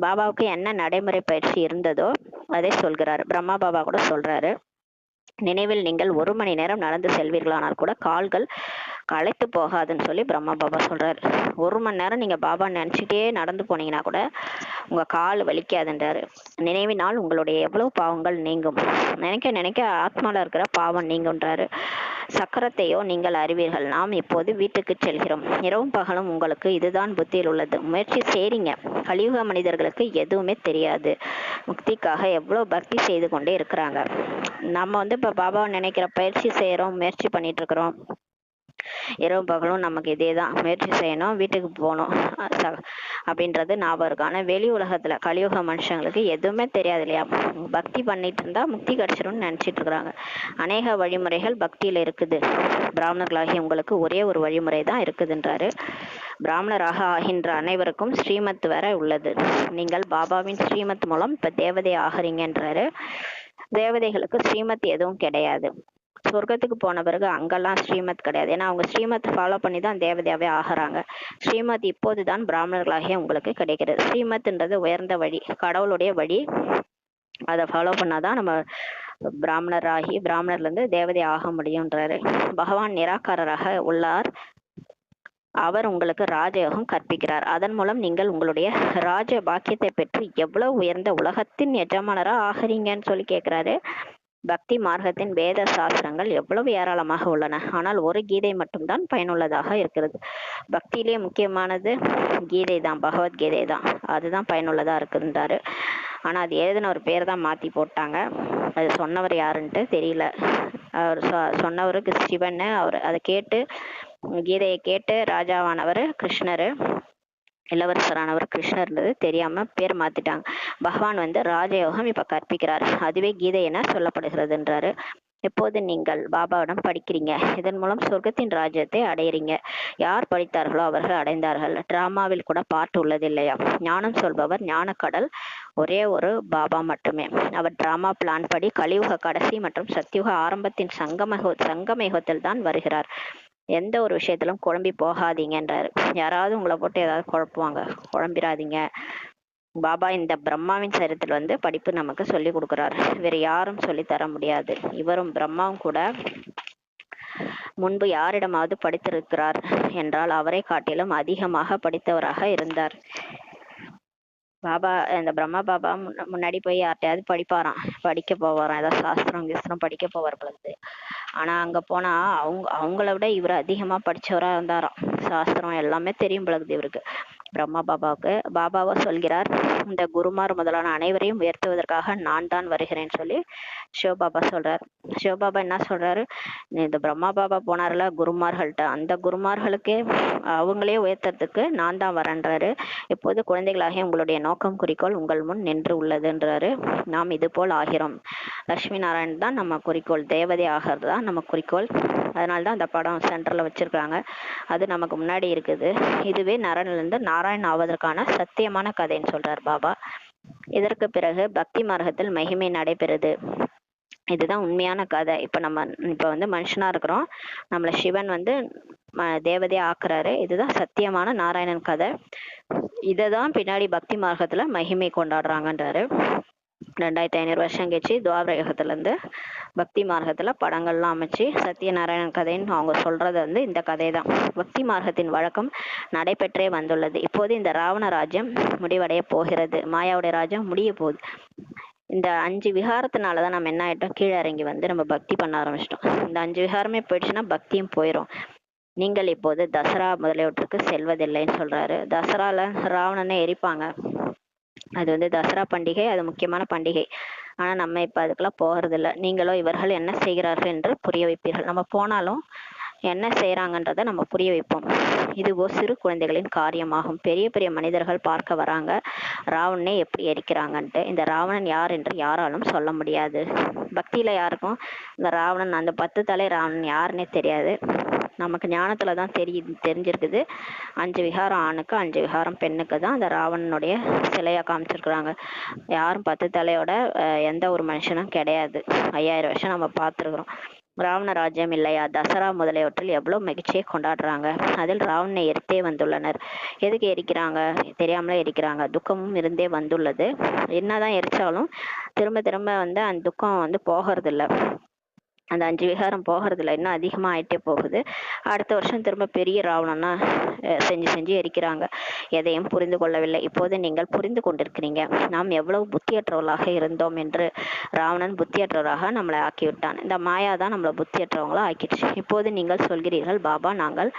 பாபாவுக்கு என்ன நடைமுறை பயிற்சி இருந்ததோ அதை சொல்கிறார். பிரம்மா பாபா கூட சொல்றாரு, நினைவில் நீங்கள் 1 மணி நேரம் நடந்து செல்வீர்களானால் கூட கால்கள் களைத்து போகாதுன்னு சொல்லி பிரம்மா பாபா சொல்றாரு. 1 மணி நேரம் நீங்க பாபா நினைச்சிட்டே நடந்து போனீங்கன்னா கூட உங்க கால் வலிக்காதுன்றாரு. நினைவினால் உங்களுடைய எவ்வளவு பாவங்கள் நீங்கும், நினைக்க நினைக்க ஆத்மால இருக்கிற பாவம் நீங்குன்றாரு. சக்கரத்தையோ நீங்கள் அறிவீர்கள். நாம் இப்போது வீட்டுக்கு செல்கிறோம். இரவும் பகலும் உங்களுக்கு இதுதான் புத்தியில் உள்ளது. முயற்சி செய்றீங்க. கலியுக மனிதர்களுக்கு எதுவுமே தெரியாது. முக்திக்காக எவ்வளவு பக்தி செய்து கொண்டே இருக்கிறாங்க. நம்ம வந்து இப்ப பாபாவை நினைக்கிற பயிற்சி செய்யறோம், முயற்சி பண்ணிட்டு இருக்கிறோம். இரவு பகலும் நமக்கு இதே தான், முயற்சி செய்யணும், வீட்டுக்கு போகணும் அப்படின்றது ஞாபகம் இருக்கும். ஆனால் வெளி உலகத்துல கலியுக மனுஷங்களுக்கு எதுவுமே தெரியாது இல்லையா. பக்தி பண்ணிட்டு இருந்தா முக்தி கிடைச்சிரும்னு நினைச்சிட்டு இருக்கிறாங்க. அநேக வழிமுறைகள் பக்தியில இருக்குது. பிராமணர்களாகிய உங்களுக்கு ஒரே ஒரு வழிமுறை தான் இருக்குதுன்றாரு. பிராமணராக ஆகின்ற அனைவருக்கும் ஸ்ரீமத் வேற உள்ளது. நீங்கள் பாபாவின் ஸ்ரீமத் மூலம் இப்ப தேவதை ஆகிறீங்கன்றாரு. தேவதைகளுக்கு ஸ்ரீமத் எதுவும் கிடையாது. சொர்க்கத்துக்கு போன பிறகு அங்கெல்லாம் ஸ்ரீமத் கிடையாது. ஏன்னா அவங்க ஸ்ரீமத் ஃபாலோ பண்ணி தான் தேவதையாவே ஆகிறாங்க. ஸ்ரீமத் இப்போதுதான் பிராமணர்களாகிய உங்களுக்கு கிடைக்கிறது. ஸ்ரீமத்ன்றது உயர்ந்த வழி, கடவுளுடைய வழி. அதை ஃபாலோ பண்ணாதான் நம்ம பிராமணர்ல இருந்து தேவதை ஆக முடியும்ன்றாரு. பகவான் நிராகாரராக உள்ளார். அவர் உங்களுக்கு ராஜயோகம் கற்பிக்கிறார். அதன் மூலம் நீங்கள் உங்களுடைய ராஜ பாக்கியத்தை பெற்று எவ்வளவு உயர்ந்த உலகத்தின் எஜமானரா ஆகிறீங்கன்னு சொல்லி கேட்கிறாரு. பக்தி மார்க்கத்தின் வேத சாஸ்திரங்கள் எவ்வளவு ஏராளமாக உள்ளன. ஆனால் ஒரு கீதை மட்டும்தான் பயனுள்ளதாக இருக்கிறது. பக்தியிலேயே முக்கியமானது கீதை தான், பகவத்கீதை தான். அதுதான் பயனுள்ளதா இருக்குன்றாரு. ஆனா அது எழுதின ஒரு பேர் தான் மாத்தி போட்டாங்க. அது சொன்னவர் யாருன்ட்டு தெரியல. அவர் சொன்னவருக்கு சிவன். அவர் அதை கேட்டு, கீதையை கேட்டு ராஜாவானவர் கிருஷ்ணரு, இளவரசரானவர் கிருஷ்ணர்ன்றது தெரியாம பேர் மாத்திட்டாங்க. பகவான் வந்து ராஜயோகம் இப்ப கற்பிக்கிறார். அதுவே கீதை என சொல்லப்படுகிறதுன்றாரு. எப்போது நீங்கள் பாபாவிடம் படிக்கிறீங்க, இதன் மூலம் சொர்க்கத்தின் ராஜ்யத்தை அடையிறீங்க. யார் படித்தார்களோ அவர்கள் அடைந்தார்கள். டிராமாவில் கூட பாட்டு உள்ளது இல்லையா. ஞானம் சொல்பவர் ஞானக்கடல் ஒரே ஒரு பாபா மட்டுமே. அவர் டிராமா பிளான் படி கலியுக கடைசி மற்றும் சத்தியுக ஆரம்பத்தின் சங்கமயுகத்தில் தான் வருகிறார். எந்த ஒரு விஷயத்திலும் குழம்பி போகாதீங்கன்றாரு. யாராவது உங்களை போட்டு ஏதாவது குழப்புவாங்க, குழம்பிடாதீங்க. பாபா இந்த பிரம்மாவின் சரித்திரத்தில் வந்து படிப்பு நமக்கு சொல்லி கொடுக்கிறார். வேற யாரும் சொல்லி தர முடியாது. இவரும் பிரம்மாவும் கூட முன்பு யாரிடமாவது படித்திருக்கிறார் என்றால் அவரை காட்டிலும் அதிகமாக படித்தவராக இருந்தார். பாபா இந்த பிரம்மா பாபா முன்னாடி போய் யார்ட்டையாவது படிக்க போவாராம், ஏதாவது சாஸ்திரம் படிக்க போவார் பொழுது. ஆனா அங்க போனா அவங்கள விட இவர் அதிகமா படிச்சவரா இருந்தாராம். சாஸ்திரம் எல்லாமே தெரியும் பொழுது இவருக்கு. பிரம்மா பாபாவுக்கு பாபாவா சொல்கிறார், இந்த குருமார் முதலான அனைவரையும் உயர்த்துவதற்காக நான் தான் வருகிறேன்னு சொல்லி சிவபாபா சொல்றார். சிவபாபா என்ன சொல்றாரு, இந்த பிரம்மா பாபா போனார்ல குருமார்கள்ட்ட, அந்த குருமார்களுக்கே அவங்களே உயர்த்துறதுக்கு நான் தான் வரேன்றாரு. இப்போது குழந்தைகளாகிய உங்களுடைய நோக்கம் குறிக்கோள் உங்கள் முன் நின்று உள்ளதுன்றாரு. நாம் இது போல் ஆகிறோம். லட்சுமி நாராயண் தான் நம்ம குறிக்கோள், தேவதை ஆகிறது தான் நம்ம குறிக்கோள். அதனால்தான் அந்த படம் சென்டர்ல வச்சிருக்காங்க. அது நமக்கு முன்னாடி இருக்குது. இதுவே நரனிலிருந்து நாராயண் ஆவதற்கான சத்தியமான கதைன்னு சொல்றார் பாபா. இதற்கு பிறகு பக்தி மார்க்கத்தில் மகிமை நடைபெறுது. இதுதான் உண்மையான கதை. இப்ப வந்து மனுஷனா இருக்கிறோம், நம்மள சிவன் வந்து தேவதையா ஆக்குறாரு. இதுதான் சத்தியமான நாராயணன் கதை. இததான் பின்னாடி பக்தி மார்க்கத்துல மகிமை கொண்டாடுறாங்கன்றாரு. 2500 வருஷம் கழிச்சு துவாபர யுகத்துல இருந்து பக்தி மார்க்கத்துல படங்கள்லாம் அமைச்சு சத்யநாராயணன் கதைன்னு அவங்க சொல்றது வந்து இந்த கதை தான். பக்தி மார்க்கத்தின் வழக்கம் நடைபெற்றே வந்துள்ளது. இப்போது இந்த ராவண ராஜ்யம் முடிவடைய போகிறது. மாயாவுடைய ராஜ்யம் முடிய போகுது. இந்த 5 விகாரத்தினாலதான் நம்ம என்ன ஆயிட்டோம், கீழே இறங்கி வந்து நம்ம பக்தி பண்ண ஆரம்பிச்சிட்டோம். இந்த 5 விகாரமே போயிடுச்சுன்னா பக்தியும் போயிடும். நீங்கள் இப்போது தசரா முதலியவற்றுக்கு செல்வதில்லைன்னு சொல்றாரு. தசரால ராவணனை எரிப்பாங்க. அது வந்து தசரா பண்டிகை, அது முக்கியமான பண்டிகை. ஆனா நம்ம இப்ப அதுக்கெல்லாம் போகிறது இல்லை. நீங்களோ இவர்கள் என்ன செய்கிறார்கள் என்று புரிய வைப்பீர்கள். நம்ம போனாலும் என்ன செய்யறாங்கன்றத நம்ம புரிய வைப்போம். இதுவோ சிறு குழந்தைகளின் காரியமாகும். பெரிய பெரிய மனிதர்கள் பார்க்க வராங்க ராவணனை எப்படி எரிக்கிறாங்கன்ட்டு. இந்த ராவணன் யார் என்று யாராலும் சொல்ல முடியாது. பக்தியில யாருக்கும் இந்த ராவணன், அந்த 10 தலை ராவணன் யாருன்னே தெரியாது. நமக்கு ஞானத்துலதான் தெரிஞ்சிருக்குது. 5 விகாரம் ஆணுக்கு 5 விகாரம் பெண்ணுக்கு தான் அந்த ராவணனுடைய சிலையா காமிச்சிருக்கிறாங்க. யாரும் 10 தலையோட எந்த ஒரு மனுஷனும் கிடையாது. 5000 வருஷம் நம்ம பார்த்துருக்குறோம். ராவண ராஜ்யம் இல்லையா, தசரா முதலியவற்றில் எவ்வளவு மகிழ்ச்சியை கொண்டாடுறாங்க. அதில் ராவணனை எரித்தே வந்துள்ளனர். எதுக்கு எரிக்கிறாங்க? தெரியாமலே எரிக்கிறாங்க. துக்கமும் இருந்தே வந்துள்ளது. என்னதான் எரிச்சாலும் திரும்ப திரும்ப வந்து அந்த துக்கம் வந்து போகிறது இல்லை. அந்த 5 விகாரம் போகிறதுல இன்னும் அதிகமாக ஆயிட்டே போகுது. அடுத்த வருஷம் திரும்ப பெரிய ராவணனா செஞ்சு செஞ்சு எரிக்கிறாங்க. எதையும் புரிந்து கொள்ளவில்லை. இப்போது நீங்கள் புரிந்து கொண்டிருக்கிறீங்க நாம் எவ்வளவு புத்தியற்றவர்களாக இருந்தோம் என்று. ராவணன் புத்தியற்றவராக நம்மளை ஆக்கிவிட்டான். இந்த மாயா தான் நம்மளை புத்தியற்றவங்களா ஆக்கிடுச்சு. இப்போது நீங்கள் சொல்கிறீர்கள், பாபா நாங்கள்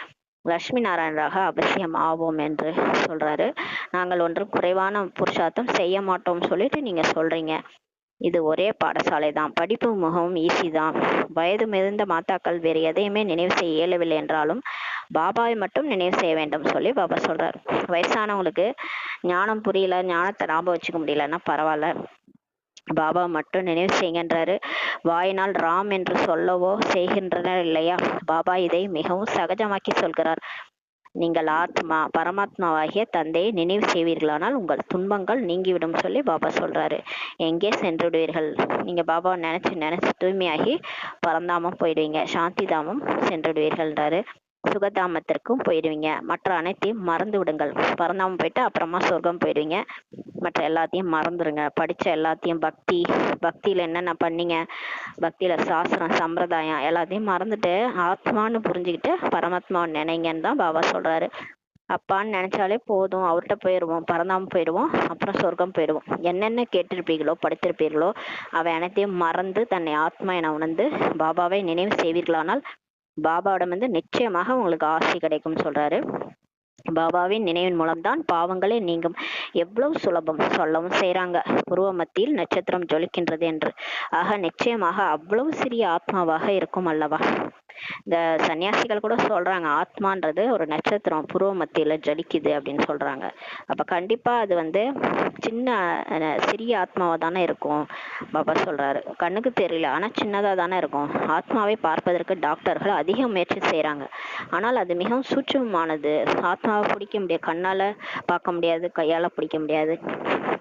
லட்சுமி நாராயணராக அவசியம் ஆவோம் என்று சொல்றாரு. நாங்கள் ஒன்றும் குறைவான புருஷார்த்தம் செய்ய மாட்டோம் சொல்லிட்டு நீங்க சொல்றீங்க. இது ஒரே பாடசாலை தான். படிப்பு மிகவும் ஈஸி தான். வயது மிகுந்த மாதாக்கள் வேறு எதையுமே நினைவு செய்ய இயலவில்லை என்றாலும் பாபாவை மட்டும் நினைவு செய்ய வேண்டும் சொல்லி பாபா சொல்றாரு. வயசானவங்களுக்கு ஞானம் புரியல, ஞானத்தை ஞாபகம் வச்சுக்க முடியலன்னா பரவாயில்ல, பாபா மட்டும் நினைவு செய்கின்றாரு. வாயினால் ராம் என்று சொல்லவோ செய்கின்றனர் இல்லையா, பாபா இதை மிகவும் சகஜமாக்கி சொல்கிறார். நீங்கள் ஆத்மா பரமாத்மாவாகிய தந்தையை நினைவு செய்வீர்களானால் உங்கள் துன்பங்கள் நீங்கிவிடும் சொல்லி பாபா சொல்றாரு. எங்கே சென்றுடுவீர்கள்? நீங்க பாபாவை நினைச்சு நினைச்சு தூய்மையாகி பரந்தாமம் போயிடுவீங்க, சாந்தி தாமம் சென்றுடுவீர்கள்ன்றாரு. சுகதாமத்திற்கும் போயிடுவீங்க. மற்ற அனைத்தையும் மறந்து விடுங்கள். பரந்தாமம் போயிட்டு அப்புறமா சொர்க்கம் போயிடுவீங்க. மற்ற எல்லாத்தையும் மறந்துடுங்க. படிச்ச எல்லாத்தையும் பக்தியில என்னென்ன பண்ணீங்க, பக்தியில சாஸ்திரம் சம்பிரதாயம் எல்லாத்தையும் மறந்துட்டு ஆத்மான்னு புரிஞ்சுக்கிட்டு பரமாத்மாவை நினைங்கன்னு தான் பாபா சொல்றாரு. அப்பான்னு நினைச்சாலே போதும், அவர்கிட்ட போயிடுவோம், பரந்தாமம் போயிடுவோம், அப்புறம் சொர்க்கம் போயிடுவோம். என்னென்ன கேட்டிருப்பீர்களோ படித்திருப்பீர்களோ அவை அனைத்தையும் மறந்து தன்னை ஆத்மா என உணர்ந்து பாபாவை நினைவு செய்வீர்களானால் பாபாவிடம் வந்து நிச்சயமாக உங்களுக்கு ஆசி கிடைக்கும் சொல்றாரு. பாபாவின் நினைவின் மூலம்தான் பாவங்களே நீங்கும். எவ்வளவு சுலபம் சொல்லவும் செய்யறாங்க. புருவ மத்தியில் நட்சத்திரம் ஜொலிக்கின்றது என்று. ஆக நிச்சயமாக அவ்வளவு சிறிய ஆத்மாவாக இருக்கும் அல்லவா. இந்த சன்னியாசிகள் கூட சொல்றாங்க, ஆத்மான்றது ஒரு நட்சத்திரம் புருவ மத்தியில ஜலிக்குது அப்படின்னு சொல்றாங்க. அப்ப கண்டிப்பா அது வந்து சின்ன சிறிய ஆத்மாவா தானே இருக்கும். பாபா சொல்றாரு, கண்ணுக்கு தெரியல ஆனா சின்னதா தானே இருக்கும். ஆத்மாவை பார்ப்பதற்கு டாக்டர்கள் அதிக முயற்சி செய்யறாங்க. ஆனால் அது மிகவும் சூட்சமமானது. ஆத்மாவை பிடிக்க முடியாது, கண்ணால பார்க்க முடியாது, கையால பிடிக்க முடியாது.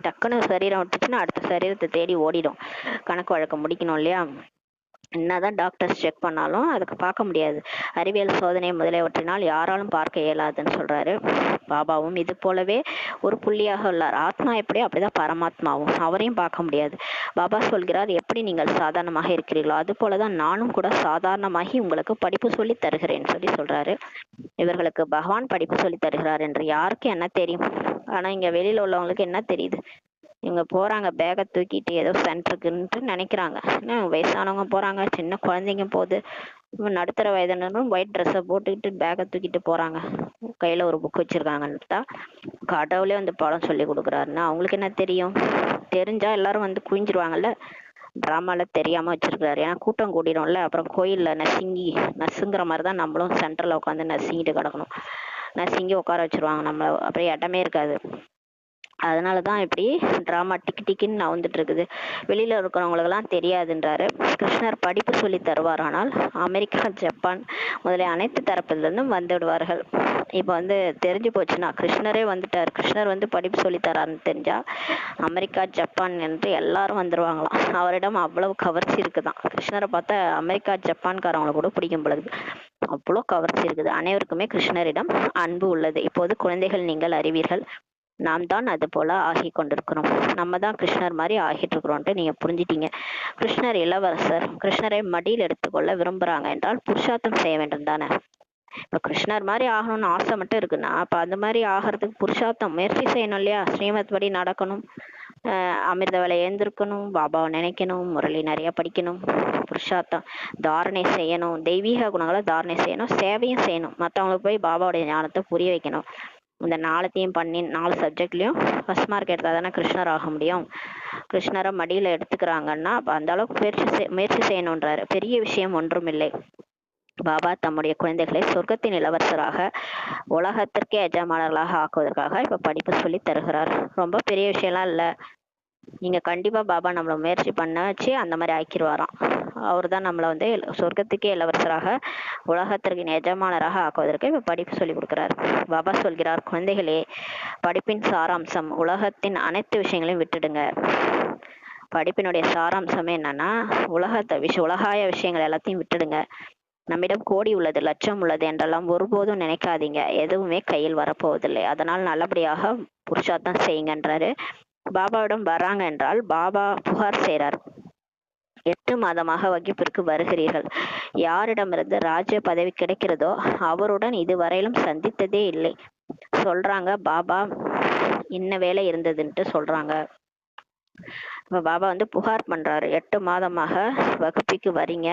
டக்குன்னு சரீரம் விட்டுச்சுன்னா அடுத்த சரீரத்தை தேடி ஓடிடும். கணக்கு வழக்கம் முடிக்கணும் இல்லையா. என்னதான் டாக்டர்ஸ் செக் பண்ணாலும் அதுக்கு பார்க்க முடியாது. அறிவியல் சோதனை முதலியவற்றினால் யாராலும் பார்க்க இயலாதுன்னு சொல்றாரு. பாபாவும் இது போலவே ஒரு புள்ளியாக உள்ளார். ஆத்மா எப்படியோ அப்படிதான் பரமாத்மாவும், அவரையும் பார்க்க முடியாது. பாபா சொல்கிறார், எப்படி நீங்கள் சாதாரணமாக இருக்கிறீர்களோ அது போலதான் நானும் கூட சாதாரணமாகி உங்களுக்கு படிப்பு சொல்லி தருகிறேன் சொல்லி சொல்றாரு. இவர்களுக்கு பகவான் படிப்பு சொல்லி தருகிறார் என்று யாருக்கு என்ன தெரியும். ஆனா இங்க வெளியில உள்ளவங்களுக்கு என்ன தெரியுது, இவங்க போறாங்க பேகை தூக்கிட்டு ஏதோ சென்டருக்குன்ட்டு நினைக்கிறாங்க. வயசானவங்க போறாங்க, சின்ன குழந்தைங்க போகுது, நடுத்தர வயதினரும் ஒயிட் ட்ரெஸ்ஸை போட்டுக்கிட்டு பேகை தூக்கிட்டு போறாங்க, கையில ஒரு புக் வச்சிருக்காங்கன்னுட்டா கடவுளே வந்து பாடம் சொல்லி கொடுக்குறாருன்னா அவங்களுக்கு என்ன தெரியும். தெரிஞ்சா எல்லாரும் வந்து குவிஞ்சிருவாங்கல்ல. டிராமால தெரியாம வச்சிருக்காரு. ஏன்னா கூட்டம் கூடிடும்ல. அப்புறம் கோயில்ல நசுங்கிற மாதிரிதான் நம்மளும் சென்டர்ல உட்காந்து நசுங்கிட்டு கிடக்கணும். நசுங்கி உட்கார வச்சிருவாங்க நம்மள, அப்புறம் இடமே இருக்காது. அதனாலதான் இப்படி டிராமா டிக்கு டிக்குன்னு நவுந்துட்டு இருக்குது. வெளியில இருக்கிறவங்களுக்கெல்லாம் தெரியாதுன்றாரு. கிருஷ்ணர் படிப்பு சொல்லி தருவாரானால் அமெரிக்கா ஜப்பான் முதலிய அனைத்து தரப்பிலிருந்தும் வந்துடுவார்கள். இப்ப வந்து தெரிஞ்சு போச்சுன்னா கிருஷ்ணரே வந்துட்டார், கிருஷ்ணர் வந்து படிப்பு சொல்லி தராருன்னு தெரிஞ்சா அமெரிக்கா ஜப்பான் என்று எல்லாரும் வந்துருவாங்களாம். அவரிடம் அவ்வளவு கவர்ச்சி இருக்குதான். கிருஷ்ணரை பார்த்தா அமெரிக்கா ஜப்பான்காரவங்களை கூட பிடிக்கும் பொழுது அவ்வளோ கவர்ச்சி இருக்குது. அனைவருக்குமே கிருஷ்ணரிடம் அன்பு உள்ளது. இப்போது குழந்தைகள் நீங்கள் அறிவீர்கள், நாம் தான் அது போல ஆகி கொண்டிருக்கிறோம். நம்ம தான் கிருஷ்ணர் மாதிரி ஆகிட்டு இருக்கிறோம்ட்டு நீங்க புரிஞ்சிட்டீங்க. கிருஷ்ணர் இளவரசர். கிருஷ்ணரை மடியில் எடுத்துக்கொள்ள விரும்புறாங்க என்றால் புருஷார்த்தம் செய்ய வேண்டும் தானே. இப்ப கிருஷ்ணர் மாதிரி ஆகணும்னு ஆசை மட்டும் இருக்குன்னா அப்ப அந்த மாதிரி ஆகிறதுக்கு புருஷார்த்தம் முயற்சி செய்யணும் இல்லையா. ஸ்ரீமத் படி நடக்கணும், அமிர்த வேலை எழுந்திருக்கணும், பாபாவை நினைக்கணும், முரளி நிறைய படிக்கணும், புருஷார்த்தம் தாரணை செய்யணும், தெய்வீக குணங்களை தாரணை செய்யணும், சேவையும் செய்யணும், மற்றவங்களுக்கு போய் பாபாவுடைய ஞானத்தை புரிய வைக்கணும். இந்த நாளத்தையும் பண்ணி 4 சப்ஜெக்ட்லயும் ஃபர்ஸ்ட் மார்க் எடுத்தா தானே கிருஷ்ணர் ஆக முடியும். கிருஷ்ணரை மடியில எடுத்துக்கிறாங்கன்னா அப்ப அந்த அளவுக்கு முயற்சி செய்யணுன்றாரு. பெரிய விஷயம் ஒன்றும் இல்லை. பாபா தம்முடைய குழந்தைகளை சொர்க்கத்தின் இளவரசராக உலகத்திற்கே எஜமானர்களாக ஆக்குவதற்காக இப்ப படிப்பு சொல்லி தருகிறார். ரொம்ப பெரிய விஷயம்லாம் இல்ல. நீங்க கண்டிப்பா பாபா நம்மள முயற்சி பண்ண வச்சு அந்த மாதிரி ஆக்கிடுவாராம். அவர் தான் நம்மளை வந்து சொர்க்கத்துக்கே இளவரசராக உலகத்திற்கு எஜமானராக ஆக்குவதற்கு இப்ப படிப்பு சொல்லி கொடுக்கிறார். பாபா சொல்கிறார், குழந்தைகளே, படிப்பின் சாராம்சம் உலகத்தின் அனைத்து விஷயங்களையும் விட்டுடுங்க. படிப்பினுடைய சாராம்சமே என்னன்னா, உலகாய விஷயங்கள் எல்லாத்தையும் விட்டுடுங்க. நம்மிடம் கோடி உள்ளது, லட்சம் உள்ளது என்றெல்லாம் ஒருபோதும் நினைக்காதீங்க. எதுவுமே கையில் வரப்போவதில்லை. அதனால் நல்லபடியாக புருஷார்த்தம் செய்யுங்கன்றாரு. பாபாவிடம் வராங்க என்றால் பாபா புகார் செய்றார். 8 மாதமாக வகுப்பிற்கு வருகிறீர்கள். யாரிடமிருந்து ராஜ்ய பதவி கிடைக்கிறதோ அவருடன் இதுவரையிலும் சந்தித்ததே இல்லை. சொல்றாங்க பாபா இன்ன வேலை இருந்ததுன்ட்டு சொல்றாங்க. இப்ப பாபா வந்து புகார் பண்றாரு. 8 மாதமாக வகுப்புக்கு வரீங்க.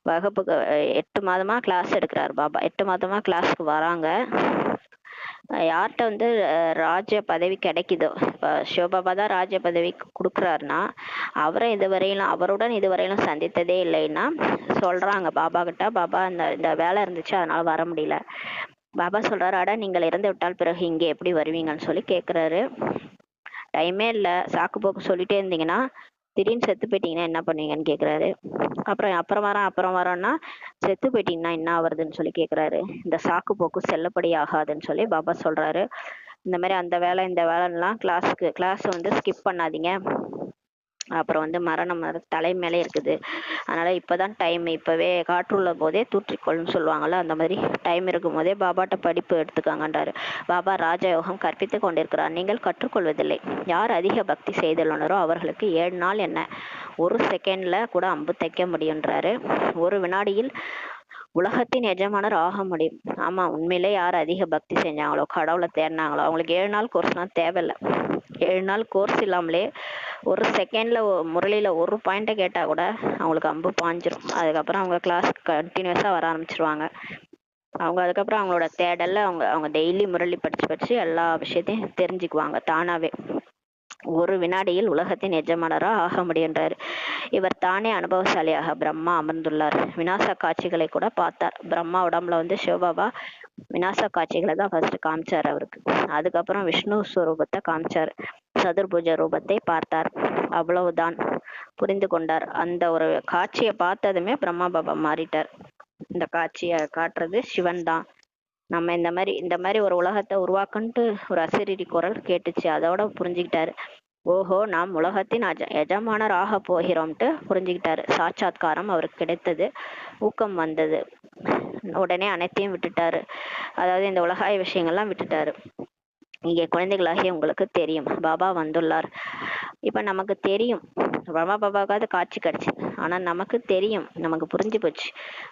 வகுப்புக்கு 8 மாதமா கிளாஸ் எடுக்கிறாரு பாபா. 8 மாதமா கிளாஸ்க்கு வராங்க. யார்கிட்ட வந்து ராஜ்ய பதவி கிடைக்குதோ, இப்போ சிவபாபா தான் ராஜ்ய பதவி கொடுக்குறாருன்னா அவருடன் இதுவரையிலும் சந்தித்ததே இல்லைன்னா சொல்றாங்க பாபா கிட்ட, பாபா இந்த வேலை இருந்துச்சு அதனால வர முடியல. பாபா சொல்றாரு, அட நீங்கள் இறந்து விட்டால் பிறகு இங்கே எப்படி வருவீங்கன்னு சொல்லி கேட்குறாரு. டைமே இல்லை, சாக்கு போக்கு சொல்லிட்டே இருந்தீங்கன்னா திடீர்னு செத்து போயிட்டீங்கன்னா என்ன பண்ணுவீங்கன்னு கேட்குறாரு. அப்புறம் வரோன்னா செத்து போயிட்டீங்கன்னா என்ன ஆகுறதுன்னு சொல்லி கேட்குறாரு. இந்த சாக்கு போக்கு செல்லப்படி ஆகாதுன்னு சொல்லி பாபா சொல்றாரு. இந்த மாதிரி அந்த வேலை இந்த வேலைலாம் கிளாஸ் வந்து ஸ்கிப் பண்ணாதீங்க. அப்புறம் வந்து மரணம் தலை மேலே இருக்குது, அதனால இப்பதான் டைம், இப்பவே காற்றுள்ள போதே தூற்றிக்கொள்ளுன்னு சொல்லுவாங்கல்ல, அந்த மாதிரி டைம் இருக்கும் போதே பாபாட்ட படிப்பு எடுத்துக்காங்கன்றாரு. பாபா ராஜயோகம் கற்பித்து கொண்டிருக்கிறார், நீங்கள் கற்றுக்கொள்வதில்லை. யார் அதிக பக்தி செய்துள்ளனரோ அவர்களுக்கு 7 நாள் என்ன, 1 செகண்ட்ல கூட அம்பு தைக்க முடியுன்றாரு. 1 வினாடியில் உலகத்தின் எஜமானர் ஆக முடியும். ஆமா, உண்மையிலே யார் அதிக பக்தி செஞ்சாங்களோ, கடவுளை தேடினாங்களோ அவங்களுக்கு 7 நாள் கோர்ஸ்லாம் தேவையில்லை. 7 நாள் கோர்ஸ் இல்லாமலே 1 செகண்ட்ல முரளியில 1 பாயிண்ட்டை கேட்டா கூட அவங்களுக்கு அம்பு பாஞ்சிரும். அதுக்கப்புறம் அவங்க கிளாஸ் கண்டினியூஸா வர ஆரம்பிச்சிருவாங்க. அவங்க அதுக்கப்புறம் அவங்களோட தேடல்ல அவங்க டெய்லி முரளி படிச்சு எல்லா விஷயத்தையும் தெரிஞ்சுக்குவாங்க தானாவே. 1 வினாடியில் உலகத்தின் எஜமானரா ஆக முடிகின்றார். இவர் தானே அனுபவசாலியாக பிரம்மா அமர்ந்துள்ளார். விநாச காட்சிகளை கூட பார்த்தார். பிரம்மா உடம்புல வந்து சிவபாபா விநாச காட்சிகளை தான் ஃபர்ஸ்ட் காமிச்சார் அவருக்கு. அதுக்கப்புறம் விஷ்ணு ஸ்வரூபத்தை காமிச்சார். சதுர்புஜ ரூபத்தை பார்த்தார். அவ்வளவுதான், புரிந்து கொண்டார். அந்த ஒரு காட்சியை பார்த்ததுமே பிரம்மா பாபா மாறிட்டார். இந்த காட்சியை காட்டுறது சிவன் தான். நம்ம இந்த மாதிரி ஒரு உலகத்தை உருவாக்குன்ட்டு ஒரு அசரீரி குரல் கேட்டுச்சு. அதோட புரிஞ்சுக்கிட்டாரு, ஓஹோ நாம் உலகத்தின் எஜமானர் ஆக போகிறோம்ட்டு புரிஞ்சுக்கிட்டாரு. சாட்சாத்காரம் அவருக்கு கிடைத்தது, ஊக்கம் வந்தது. உடனே அனைத்தையும் விட்டுட்டாரு. அதாவது இந்த உலகாய விஷயங்கள்லாம் விட்டுட்டாரு. இங்கே குழந்தைகளாகிய உங்களுக்கு தெரியும் பாபா வந்துள்ளார். இப்ப நமக்கு தெரியும் பிரம்மா பாபாவுக்காவது காட்சி கிடைச்சு, ஆனா நமக்கு தெரியும், நமக்கு புரிஞ்சு போச்சு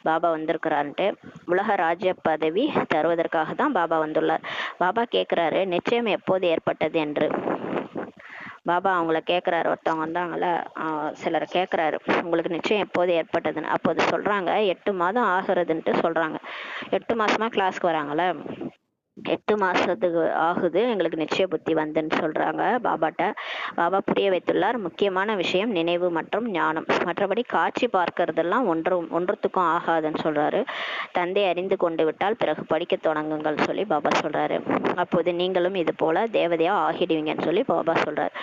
பாபா வந்திருக்கிறாருன்ட்டு. உலக ராஜ்ய பதவி தருவதற்காக தான் பாபா வந்துள்ளார். பாபா கேட்கிறாரு, நிச்சயம் எப்போது ஏற்பட்டது என்று. பாபா அவங்கள கேட்குறாரு. ஒருத்தவங்க வந்தாங்கல்ல, சிலரை கேட்குறாரு, உங்களுக்கு நிச்சயம் எப்போது ஏற்பட்டதுன்னு. அப்போது சொல்றாங்க 8 மாதம் ஆகுறதுன்ட்டு சொல்றாங்க. 8 மாசமா கிளாஸ்க்கு வராங்கல்ல, 8 மாசத்துக்கு ஆகுது எங்களுக்கு நிச்சய புத்தி வந்துன்னு சொல்றாங்க பாபாட்ட. பாபா புரிய வைத்துள்ளார், முக்கியமான விஷயம் நினைவு மற்றும் ஞானம், மற்றபடி காட்சி பார்க்கறதெல்லாம் ஒன்றுத்துக்கும் ஆகாதுன்னு சொல்றாரு. தந்தை அறிந்து கொண்டு விட்டால் பிறகு படிக்க தொடங்குங்கள் சொல்லி பாபா சொல்றாரு. அப்போது நீங்களும் இது போல தேவதையா ஆகிடுவீங்கன்னு சொல்லி பாபா சொல்றாரு.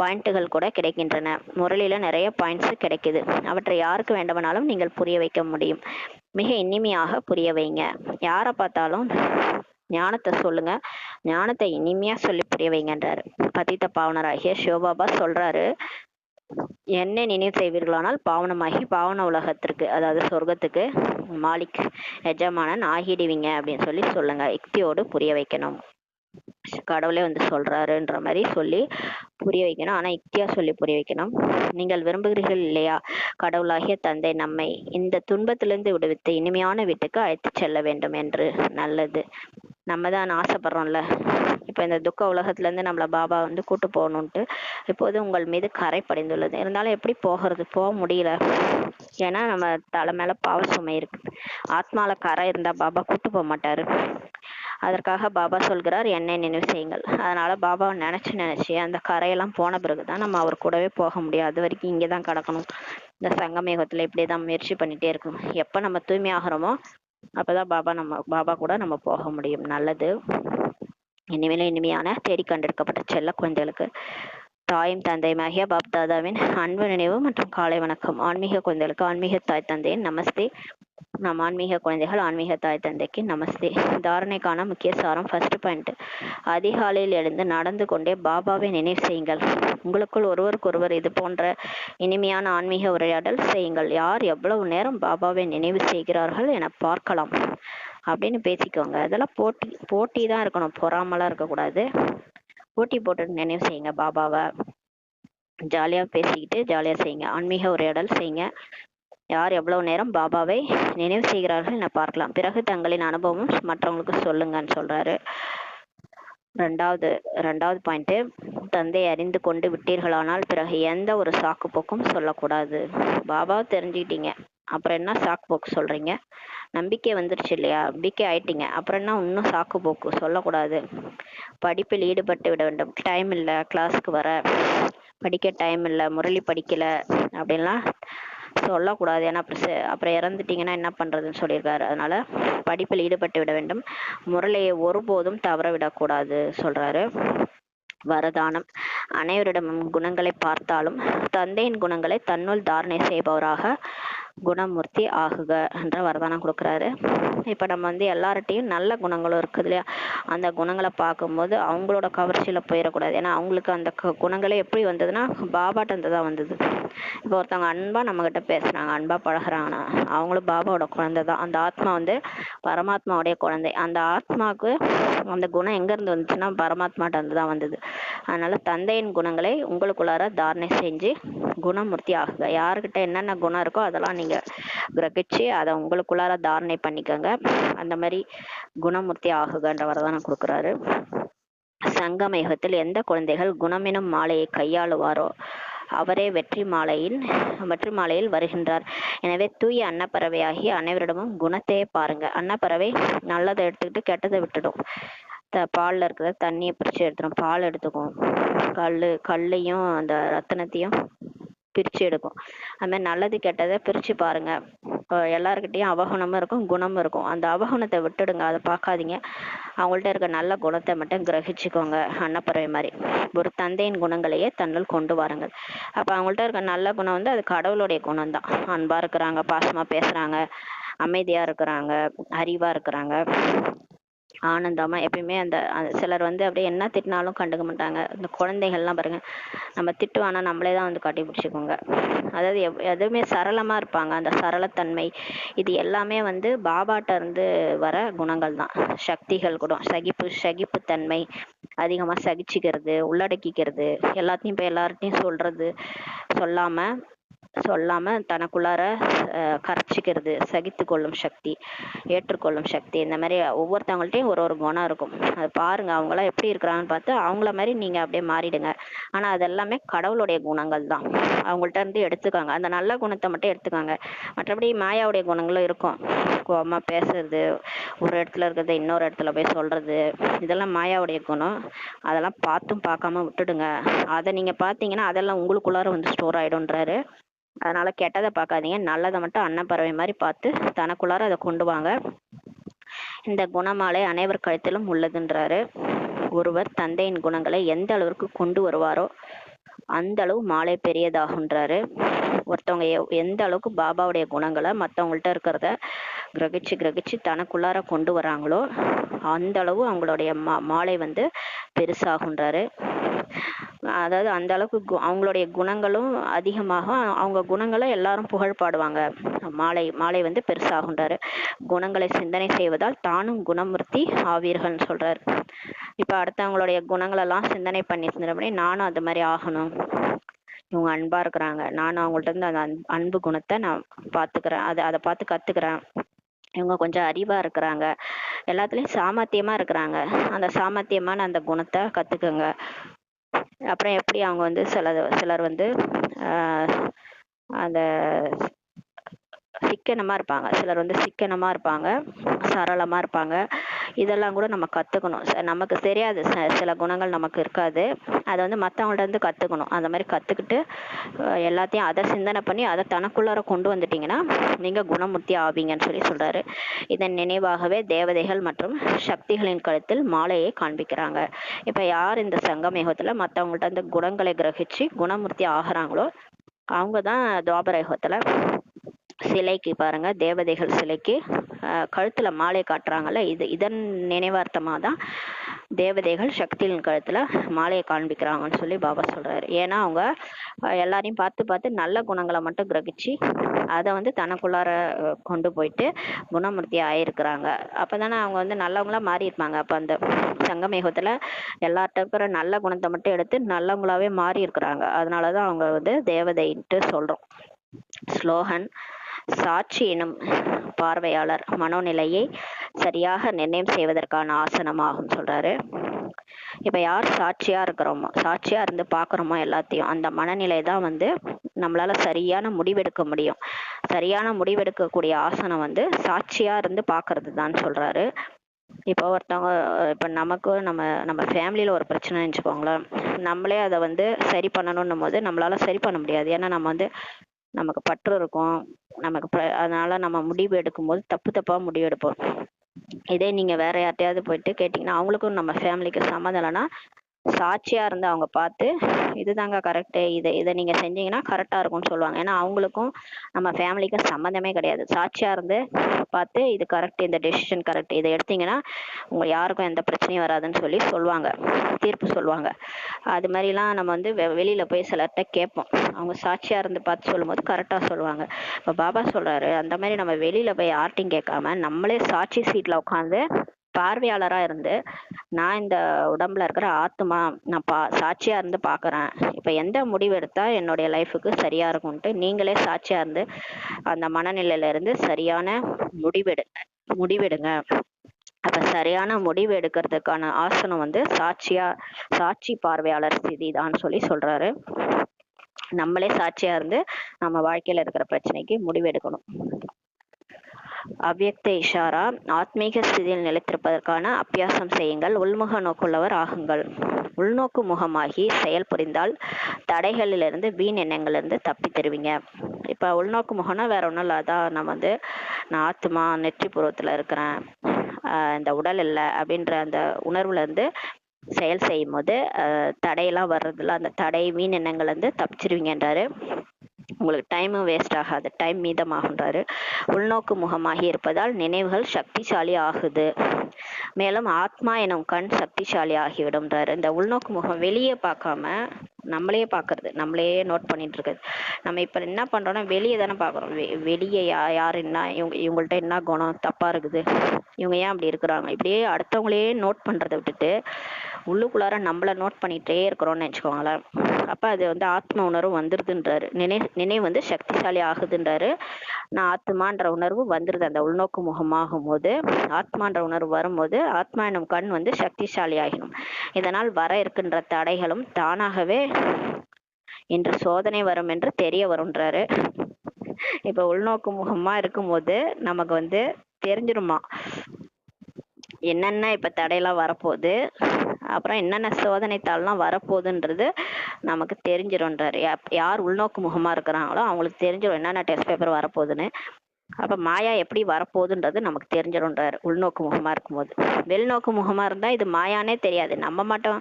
பாயிண்ட்டுகள் கூட கிடைக்கின்றன. முரளியில நிறைய பாயிண்ட்ஸ் கிடைக்குது. அவற்றை யாருக்கு வேண்டுமானாலும் நீங்கள் புரிய வைக்க முடியும். மிக இனிமையாக புரிய வைங்க. யாரை பார்த்தாலும் ஞானத்தை சொல்லுங்க, ஞானத்தை இனிமையா சொல்லி புரிய வைங்கன்றாரு. பதித்த பாவனராகிய சிவபாபா சொல்றாரு, என்ன நினைவு செய்வீர்களானால் பாவனமாகி பாவன உலகத்திற்கு, அதாவது சொர்க்கத்துக்கு மாலிக் எஜமானன் ஆகிடுவீங்க அப்படின்னு சொல்லி சொல்லுங்க. யுக்தியோடு புரிய வைக்கணும். கடவுளே வந்து சொல்றாருன்ற மாதிரி சொல்லி புரிய வைக்கணும். ஆனா யுக்தியா சொல்லி புரிய வைக்கணும். நீங்கள் விரும்புகிறீர்கள் இல்லையா, கடவுளாகிய தந்தை நம்மை இந்த துன்பத்திலிருந்து விடுவித்து இனிமையான வீட்டுக்கு அழைத்து செல்ல வேண்டும் என்று. நல்லது, நம்ம தான் ஆசைப்படுறோம்ல. இப்ப இந்த துக்க உலகத்துல இருந்து நம்மள பாபா வந்து கூட்டு போகணும்ட்டு இப்போது உங்கள் மீது கரை படிந்துள்ளது. இருந்தாலும் எப்படி போக முடியல, ஏன்னா நம்ம தலை மேல பாவ சுமை இருக்கு. ஆத்மால கரை இருந்தா பாபா கூட்டு போக மாட்டாரு. அதற்காக பாபா சொல்கிறார், என்னை நினைவு செய்யுங்கள். அதனால பாபாவை நினைச்சு அந்த கரையெல்லாம் போன பிறகுதான் நம்ம அவர் கூடவே போக முடியும். அது வரைக்கும் இங்கேதான் கிடக்கணும். இந்த சங்கமேகத்துல இப்படிதான் முயற்சி பண்ணிட்டே இருக்கணும். எப்ப நம்ம தூய்மை ஆகிறோமோ அப்பதான் பாபா கூட நம்ம போக முடியும். நல்லது. இனிமேலும் இனிமையான தேடி கண்டெடுக்கப்பட்ட செல்ல குழந்தைகளுக்கு தாயும் தந்தையுமாகிய பாப்தாதாவின் அன்பு நினைவு மற்றும் காலை வணக்கம். ஆன்மீக குழந்தைகளுக்கு ஆன்மீக தாய் தந்தையின் நமஸ்தே. நம் ஆன்மீக குழந்தைகள் ஆன்மீக தாய் தந்தைக்கு நமஸ்தே. தாரணைக்கான முக்கிய சாரம். ஃபர்ஸ்ட் பாயிண்ட், அதிகாலையில் எழுந்து நடந்து கொண்டே பாபாவை நினைவு செய்யுங்கள். உங்களுக்குள் ஒருவருக்கொருவர் இது போன்ற இனிமையான ஆன்மீக உரையாடல் செய்யுங்கள். யார் எவ்வளவு நேரம் பாபாவை நினைவு செய்கிறார்கள் என பார்க்கலாம் அப்படின்னு பேசிக்கோங்க. அதெல்லாம் போட்டி தான் இருக்கணும், பொறாமலாம் இருக்கக்கூடாது. போட்டி போட்டு நினைவு செய்யுங்க பாபாவை. ஜாலியாக பேசிக்கிட்டு ஜாலியாக செய்யுங்க. ஆன்மீக உரையாடல் செய்யுங்க. யார் எவ்வளவு நேரம் பாபாவை நினைவு செய்கிறார்கள் என பார்க்கலாம். பிறகு தங்களின் அனுபவம் மற்றவங்களுக்கு சொல்லுங்கன்னு சொல்றாரு. ரெண்டாவது பாயிண்ட், தந்தை அறிந்து கொண்டு விட்டீர்களானால் பிறகு எந்த ஒரு சாக்கு போக்கும் சொல்லக்கூடாது. பாபாவை தெரிஞ்சுக்கிட்டீங்க, அப்புறம் என்ன சாக்கு போக்கு சொல்றீங்க? நம்பிக்கை வந்துருச்சு இல்லையா, நம்பிக்கை ஆயிட்டீங்க, அப்புறம் என்ன இன்னும் சாக்கு போக்கு சொல்லக்கூடாது. படிப்பில் ஈடுபட்டு விட வேண்டும். டைம் இல்லை, கிளாஸுக்கு வர படிக்க டைம் இல்லை, முரளி படிக்கல அப்படின்லாம் சொல்லக்கூடாது. ஏன்னா அப்புறம் இறந்துட்டீங்கன்னா என்ன பண்றதுன்னு சொல்லியிருக்காரு. அதனால படிப்பில் ஈடுபட்டு விட வேண்டும். முரளியை ஒருபோதும் தவற விடக்கூடாது சொல்றாரு. வரதானம், அனைவரிடமும் குணங்களை பார்த்தாலும் தந்தையின் குணங்களை தன்னுள் தாரணை செய்பவராக குணமூர்த்தி ஆகுக என்ற வரதானம் கொடுக்குறாரு. இப்போ நம்ம எல்லார்ட்டையும் நல்ல குணங்களும் இருக்குது இல்லையா, அந்த குணங்களை பார்க்கும்போது அவங்களோட கவர்ச்சியில் போயிடக்கூடாது. ஏன்னா அவங்களுக்கு அந்த குணங்களே எப்படி வந்ததுன்னா பாபாட்ட தான் வந்தது. இப்போ ஒருத்தவங்க அன்பாக நம்மக்கிட்ட பேசுகிறாங்க, அன்பாக பழகிறாங்கன்னா அவங்களும் பாபாவோட குழந்தை தான். அந்த ஆத்மா பரமாத்மாவுடைய குழந்தை. அந்த ஆத்மாவுக்கு அந்த குணம் எங்கேருந்து வந்துச்சுன்னா பரமாத்மாட்ட இருந்து தான் வந்தது. அதனால தந்தையின் குணங்களை உங்களுக்குள்ளார தாரணை செஞ்சு குணமூர்த்தி ஆகுக. யாருக்கிட்ட என்னென்ன குணம் இருக்கோ அதெல்லாம் நீங்க கிரகிச்சு அதை உங்களுக்குள்ளார தாரணை பண்ணிக்கோங்க. அந்த மாதிரி குணமூர்த்தி ஆகுகன்ற வரதானம் கொடுக்குறாரு. சங்கம யுகத்தில் எந்த குழந்தைகள் குணமெனும் மாலையை கையாளுவாரோ அவரே வெற்றி மாலையில் வருகின்றார். எனவே தூய அன்னப்பறவையாகி அனைவரிடமும் குணத்தையே பாருங்க. அன்னப்பறவை நல்லதை எடுத்துக்கிட்டு கெட்டதை விட்டுடும். பாலில் இருக்கிற தண்ணியை பிரித்து எடுத்துடும். பால் எடுத்துக்கும், கல்லையும் அந்த ரத்தினத்தையும் பிரித்து எடுக்கும். அது மாதிரி நல்லது கெட்டதை பிரித்து பாருங்க. எல்லாருக்கிட்டையும் அவகுணமும் இருக்கும், குணமும் இருக்கும். அந்த அவகுணத்தை விட்டுடுங்க, அதை பார்க்காதீங்க. அவங்கள்ட்ட இருக்க நல்ல குணத்தை மட்டும் கிரகிச்சுக்கோங்க. அன்னப்பறவை மாதிரி ஒரு தந்தையின் குணங்களையே தன்னுள் கொண்டு வாருங்கள். அப்போ அவங்கள்ட்ட இருக்க நல்ல குணம் அது கடவுளுடைய குணம் தான். அன்பா இருக்கிறாங்க, பாசமா பேசுறாங்க, அமைதியா இருக்கிறாங்க, அறிவா இருக்கிறாங்க, ஆனந்தமா எப்பயுமே அந்த சிலர் அப்படியே என்ன திட்டினாலும் கண்டுக்க மாட்டாங்க. இந்த குழந்தைகள்லாம் பாருங்க, நம்ம திட்டுவானா நம்மளே தான் காட்டி பிடிச்சிக்கோங்க. அதாவது எதுவுமே சரளமா இருப்பாங்க. அந்த சரளத்தன்மை இது எல்லாமே பாபாட்ட இருந்து வர குணங்கள் தான். சக்திகள் கூட சகிப்புத்தன்மை, அதிகமா சகிச்சுக்கிறது, உள்ளடக்கிக்கிறது, எல்லாத்தையும் இப்போ எல்லார்ட்டையும் சொல்லாம தனக்குள்ளார கரைச்சிக்கிறது, சகித்து கொள்ளும் சக்தி, ஏற்றுக்கொள்ளும் சக்தி. இந்த மாதிரி ஒவ்வொருத்தவங்கள்ட்டையும் ஒரு குணம் இருக்கும். அது பாருங்க, அவங்களாம் எப்படி இருக்கிறாங்கன்னு பார்த்து அவங்கள மாதிரி நீங்க அப்படியே மாறிடுங்க. ஆனா அது எல்லாமே கடவுளுடைய குணங்கள் தான். அவங்கள்ட்ட இருந்து எடுத்துக்காங்க, அந்த நல்ல குணத்தை மட்டும் எடுத்துக்காங்க. மற்றபடி மாயாவுடைய குணங்களும் இருக்கும். கோவமா பேசுறது, ஒரு இடத்துல இருக்கிறத இன்னொரு இடத்துல போய் சொல்றது, இதெல்லாம் மாயாவுடைய குணம். அதெல்லாம் பார்த்தும் பார்க்காம விட்டுடுங்க. அதை நீங்க பார்த்தீங்கன்னா அதெல்லாம் உங்களுக்குள்ளார ஸ்டோர் ஆயிடும்ன்றாரு. அதனால கெட்டதை பார்க்காதீங்க, நல்லதை மட்டும் அன்னப்பறவை மாதிரி பார்த்து தனக்குள்ளார அதை கொண்டு வாங்க. இந்த குணமாலை அனைவர் கழுத்திலும் உள்ளதுன்றாரு. ஒருவர் தந்தையின் குணங்களை எந்த அளவிற்கு கொண்டு வருவாரோ அந்த அளவு மாலை பெரியதாகுன்றாரு. ஒருத்தவங்க எந்த அளவுக்கு பாபாவுடைய குணங்களை மற்றவங்கள்ட்ட இருக்கிறத கிரகிச்சு தனக்குள்ளார கொண்டு வராங்களோ அந்த அளவு அவங்களுடைய மாலை பெருசாகுன்றாரு. அதாவது அந்த அளவுக்கு அவங்களுடைய குணங்களும் அதிகமாக, அவங்க குணங்களை எல்லாரும் புகழ் பாடுவாங்க. மாலை பெருசாகுன்றாரு. குணங்களை சிந்தனை செய்வதால் தானும் குணமூர்த்தி ஆவீர்கள்னு சொல்றாரு. இப்ப அடுத்தவங்களுடைய குணங்களெல்லாம் சிந்தனை பண்ணி நானும் அது மாதிரி ஆகணும், இவங்க அன்பா இருக்கிறாங்க, நானும் அவங்கள்ட்ட இருந்து அந்த அன்பு குணத்தை நான் பார்த்துக்கிறேன், அதை பார்த்து கத்துக்கிறேன், இவங்க கொஞ்சம் அறிவா இருக்கிறாங்க, எல்லாத்துலயும் சாமர்த்தியமா இருக்கிறாங்க, அந்த சாமர்த்தியமான அந்த குணத்தை கத்துக்குங்க. அப்புறம் எப்படி அவங்க சிலர் அந்த சிக்கனமா இருப்பாங்க, சிலர் சிக்கனமா இருப்பாங்க, சரளமா இருப்பாங்க, இதெல்லாம் கூட நம்ம கற்றுக்கணும். நமக்கு தெரியாது, சில குணங்கள் நமக்கு இருக்காது. அதை வந்து மற்றவங்கள்ட்ட இருந்து கற்றுக்கணும். அந்த மாதிரி கற்றுக்கிட்டு எல்லாத்தையும் அதை சிந்தனை பண்ணி அதை தனக்குள்ளார கொண்டு வந்துட்டீங்கன்னா நீங்கள் குணமுத்தி ஆவீங்கன்னு சொல்லி சொல்கிறாரு. இதன் நினைவாகவே தேவதைகள் மற்றும் சக்திகளின் கழுத்தில் மாலையை காண்பிக்கிறாங்க. இப்போ யார் இந்த சங்கமயுகத்தில் மற்றவங்கள்ட்ட இந்த குணங்களை கிரகிச்சு குணமூர்த்தி ஆகிறாங்களோ அவங்க தான் துவாபர யுகத்தில் சிலைக்கு பாருங்க, தேவதைகள் சிலைக்கு கழுத்துல மாலை காட்டுறாங்கல்ல, இதன் நினைவார்த்தமாக தான் தேவதைகள் சக்தியின் கழுத்துல மாலையை காண்பிக்கிறாங்கன்னு சொல்லி பாபா சொல்றாரு. ஏன்னா அவங்க எல்லாரையும் பார்த்து பார்த்து நல்ல குணங்களை மட்டும் கிரகிச்சு அதை வந்து தனக்குள்ளார கொண்டு போயிட்டு குணமூர்த்தி ஆயிருக்கிறாங்க. அப்பதானே அவங்க வந்து நல்லவங்களா மாறி இருப்பாங்க. அப்ப அந்த சங்கமயுகத்துல எல்லார்ட்ட இருக்கிற நல்ல குணத்தை மட்டும் எடுத்து நல்லவங்களாவே மாறி இருக்கிறாங்க. அதனாலதான் அவங்க வந்து தேவதைன்ட்டு சொல்றோம். ஸ்லோகன்: சாட்சி எனும் பார்வையாளர் மனோநிலையை சரியாக நிர்ணயம் செய்வதற்கான ஆசனமாகும் சொல்றாரு. இப்ப யார் சாட்சியா இருக்கிறோமோ, சாட்சியா இருந்து பாக்குறோமோ எல்லாத்தையும், அந்த மனநிலை தான் வந்து நம்மளால சரியான முடிவெடுக்க முடியும். சரியான முடிவெடுக்கக்கூடிய ஆசனம் வந்து சாட்சியா இருந்து பாக்குறது தான் சொல்றாரு. இப்போ ஒருத்தவங்க, இப்போ நமக்கு நம்ம ஃபேமிலியில் ஒரு பிரச்சனை நினச்சிக்கோங்களேன், நம்மளே அதை வந்து சரி பண்ணணுன்னும் போது நம்மளால சரி பண்ண முடியாது. ஏன்னா நம்ம வந்து நமக்கு பற்று இருக்கும், அதனால நம்ம முடிவு எடுக்கும்போது தப்பா முடிவு எடுப்போம். இதே நீங்க வேற யார்ட்டையாவது போயிட்டு கேட்டீங்கன்னா அவங்களுக்கும் நம்ம ஃபேமிலிக்கு சம்மதம் இல்லைன்னா சாட்சியா இருந்து அவங்க பார்த்து இதுதாங்க கரெக்டு, இதை நீங்க செஞ்சீங்கன்னா கரெக்டா இருக்கும்னு சொல்லுவாங்க. ஏன்னா அவங்களுக்கும் நம்ம ஃபேமிலிக்கும் சம்மந்தமே கிடையாது. சாட்சியா இருந்து பார்த்து இது கரெக்ட், இந்த டெசிஷன் கரெக்ட், இதை எடுத்தீங்கன்னா உங்க யாருக்கும் எந்த பிரச்சனையும் வராதுன்னு சொல்லி சொல்லுவாங்க, தீர்ப்பு சொல்லுவாங்க. அது மாதிரிலாம் நம்ம வந்து வெளியில போய் சிலர்கிட்ட கேட்போம். அவங்க சாட்சியா இருந்து பார்த்து சொல்லும் போது கரெக்டா சொல்லுவாங்க. இப்போ பாபா சொல்றாரு, அந்த மாதிரி நம்ம வெளியில போய் யார்ட்டையும் கேட்காம நம்மளே சாட்சி சீட்ல உட்காந்து பார்வையாளரா இருந்து, நான் இந்த உடம்புல இருக்கிற ஆத்மா, நான் சாட்சியா இருந்து பாக்குறேன், இப்ப எந்த முடிவு எடுத்தா என்னுடைய லைஃபுக்கு சரியா இருக்கும்ட்டு நீங்களே சாட்சியா இருந்து அந்த மனநிலையில இருந்து சரியான முடிவெடுங்க. அப்ப சரியான முடிவு எடுக்கிறதுக்கான ஆசனம் வந்து சாட்சி பார்வையாளர் ஸ்திதி தான் சொல்லி சொல்றாரு. நம்மளே சாட்சியா இருந்து நம்ம வாழ்க்கையில இருக்கிற பிரச்சனைக்கு முடிவெடுக்கணும். அவ்யக்த இஷாரா: ஆத்மீக ஸ்திதியில் நிலைத்திருப்பதற்கான அபியாசம் செய்யுங்கள். உள்முக நோக்குள்ளவர் ஆகுங்கள். உள்நோக்கு முகமாகி செயல் புரிந்தால் தடைகளிலிருந்து வீண் எண்ணங்களிலிருந்து தப்பி தருவீங்க. இப்ப உள்நோக்கு முகம்னா வேற ஒன்றும் இல்லை, அதான் நான் ஆத்மா நெற்றி பூர்வத்துல இருக்கிறேன், இந்த உடல் இல்லை அப்படின்ற அந்த உணர்வுல இருந்து செயல் செய்யும் போது தடையெல்லாம் வர்றதில்ல, அந்த தடை வீண் எண்ணங்கள் இருந்து தப்பிச்சிருவீங்கன்றாரு. உங்களுக்கு டைமும் வேஸ்ட் ஆகாது, டைம் மீதமாகுன்றாரு. உள்நோக்கு முகமாகி இருப்பதால் நினைவுகள் சக்திசாலி ஆகுது. மேலும் ஆத்மா எனும் கண் சக்திசாலி ஆகிவிடும்ன்றாரு. இந்த உள்நோக்கு முகம் வெளியே பார்க்காம நம்மளே பார்க்கறது, நம்மளே நோட் பண்ணிட்டு இருக்கிறது. நம்ம இப்ப என்ன பண்றோம்னா வெளியே தானே பார்க்குறோம். வெளியே யார் என்ன, இவங்கள்ட்ட என்ன குணம் தப்பா இருக்குது, இவங்க ஏன் அப்படி இருக்கிறாங்க, இப்படியே அடுத்தவங்களையே நோட் பண்றதை விட்டுட்டு உள்ளுக்குள்ளார நம்மள நோட் பண்ணிட்டே இருக்கிறோம்னு நினைச்சுக்கோங்களேன். அப்ப அது வந்து ஆத்ம உணர்வு வந்துருதுன்றாரு. நினைவு வந்து சக்திசாலி ஆகுதுன்றாரு. நான் ஆத்மான்ற உணர்வு வந்துருது. அந்த உள்நோக்கு முகமாகும் போது ஆத்மான்ற உணர்வு வரும்போது ஆத்மா எனும் கண் வந்து சக்திசாலி ஆகிடும். இதனால் வர இருக்கின்ற தடைகளும் தானாகவே இன்று சோதனை வரும் என்று தெரிய வரும்ன்றாரு. இப்ப உள்நோக்கு முகமா இருக்கும்போது நமக்கு வந்து தெரிஞ்சிருமா என்னென்ன இப்ப தடையெல்லாம் வரப்போகுது, அப்புறம் என்னென்ன சோதனை தாள்லாம் வரப்போகுதுன்றது நமக்கு தெரிஞ்சிடும்ன்றாரு. யார் உள்நோக்கு முகமா இருக்கிறாங்களோ அவங்களுக்கு தெரிஞ்சிடும் என்னென்ன டெஸ்ட் பேப்பர் வரப்போகுதுன்னு. அப்ப மாயா எப்படி வரப்போகுதுன்றது நமக்கு தெரிஞ்சிடும்ன்றாரு உள்நோக்கு முகமா இருக்கும்போது. வெளிநோக்கு முகமா இருந்தா இது மாயானே தெரியாது, நம்ம மட்டும்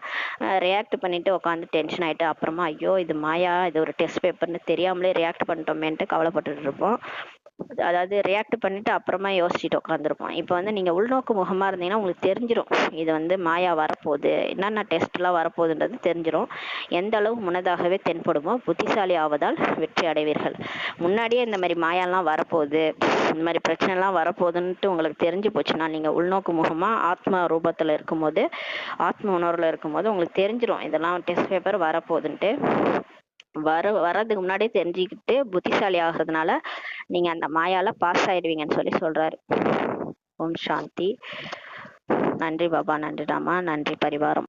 ரியாக்ட் பண்ணிட்டு உட்காந்து டென்ஷன் ஆயிட்டு அப்புறமா ஐயோ இது மாயா, இது ஒரு டெஸ்ட் பேப்பர்னு தெரியாமலே ரியாக்ட் பண்ணிட்டோமேன்ட்டு கவலைப்பட்டுட்டு இருப்போம். அதாவது ரியாக்ட் பண்ணிட்டு அப்புறமா யோசிச்சுட்டு உட்காந்துருப்போம். இப்போ வந்து நீங்க உள்நோக்கு முகமா இருந்தீங்கன்னா உங்களுக்கு தெரிஞ்சிடும் இது வந்து மாயா வரப்போகுது, என்னென்ன டெஸ்ட் எல்லாம் வரப்போகுதுன்றது தெரிஞ்சிடும். எந்த அளவு முன்னதாகவே தென்படுமோ புத்திசாலி ஆவதால் வெற்றி அடைவீர்கள். முன்னாடியே இந்த மாதிரி மாயாலாம் வரப்போகுது, இந்த மாதிரி பிரச்சனை எல்லாம் வரப்போகுதுன்ட்டு உங்களுக்கு தெரிஞ்சு போச்சுன்னா நீங்க உள்நோக்கு முகமா ஆத்ம ரூபத்துல இருக்கும்போது, ஆத்ம உணர்வுல இருக்கும்போது உங்களுக்கு தெரிஞ்சிடும் இதெல்லாம் டெஸ்ட் பேப்பர் வரப்போகுதுன்ட்டு. வர்றதுக்கு முன்னாடியே தெரிஞ்சுக்கிட்டு புத்திசாலி ஆகுறதுனால நீங்க அந்த மாயால பாஸ் ஆயிடுவீங்கன்னு சொல்லி சொல்றாரு. ஓம் சாந்தி. நன்றி பாபா, நன்றி ராமா, நன்றி பரிவாரம்.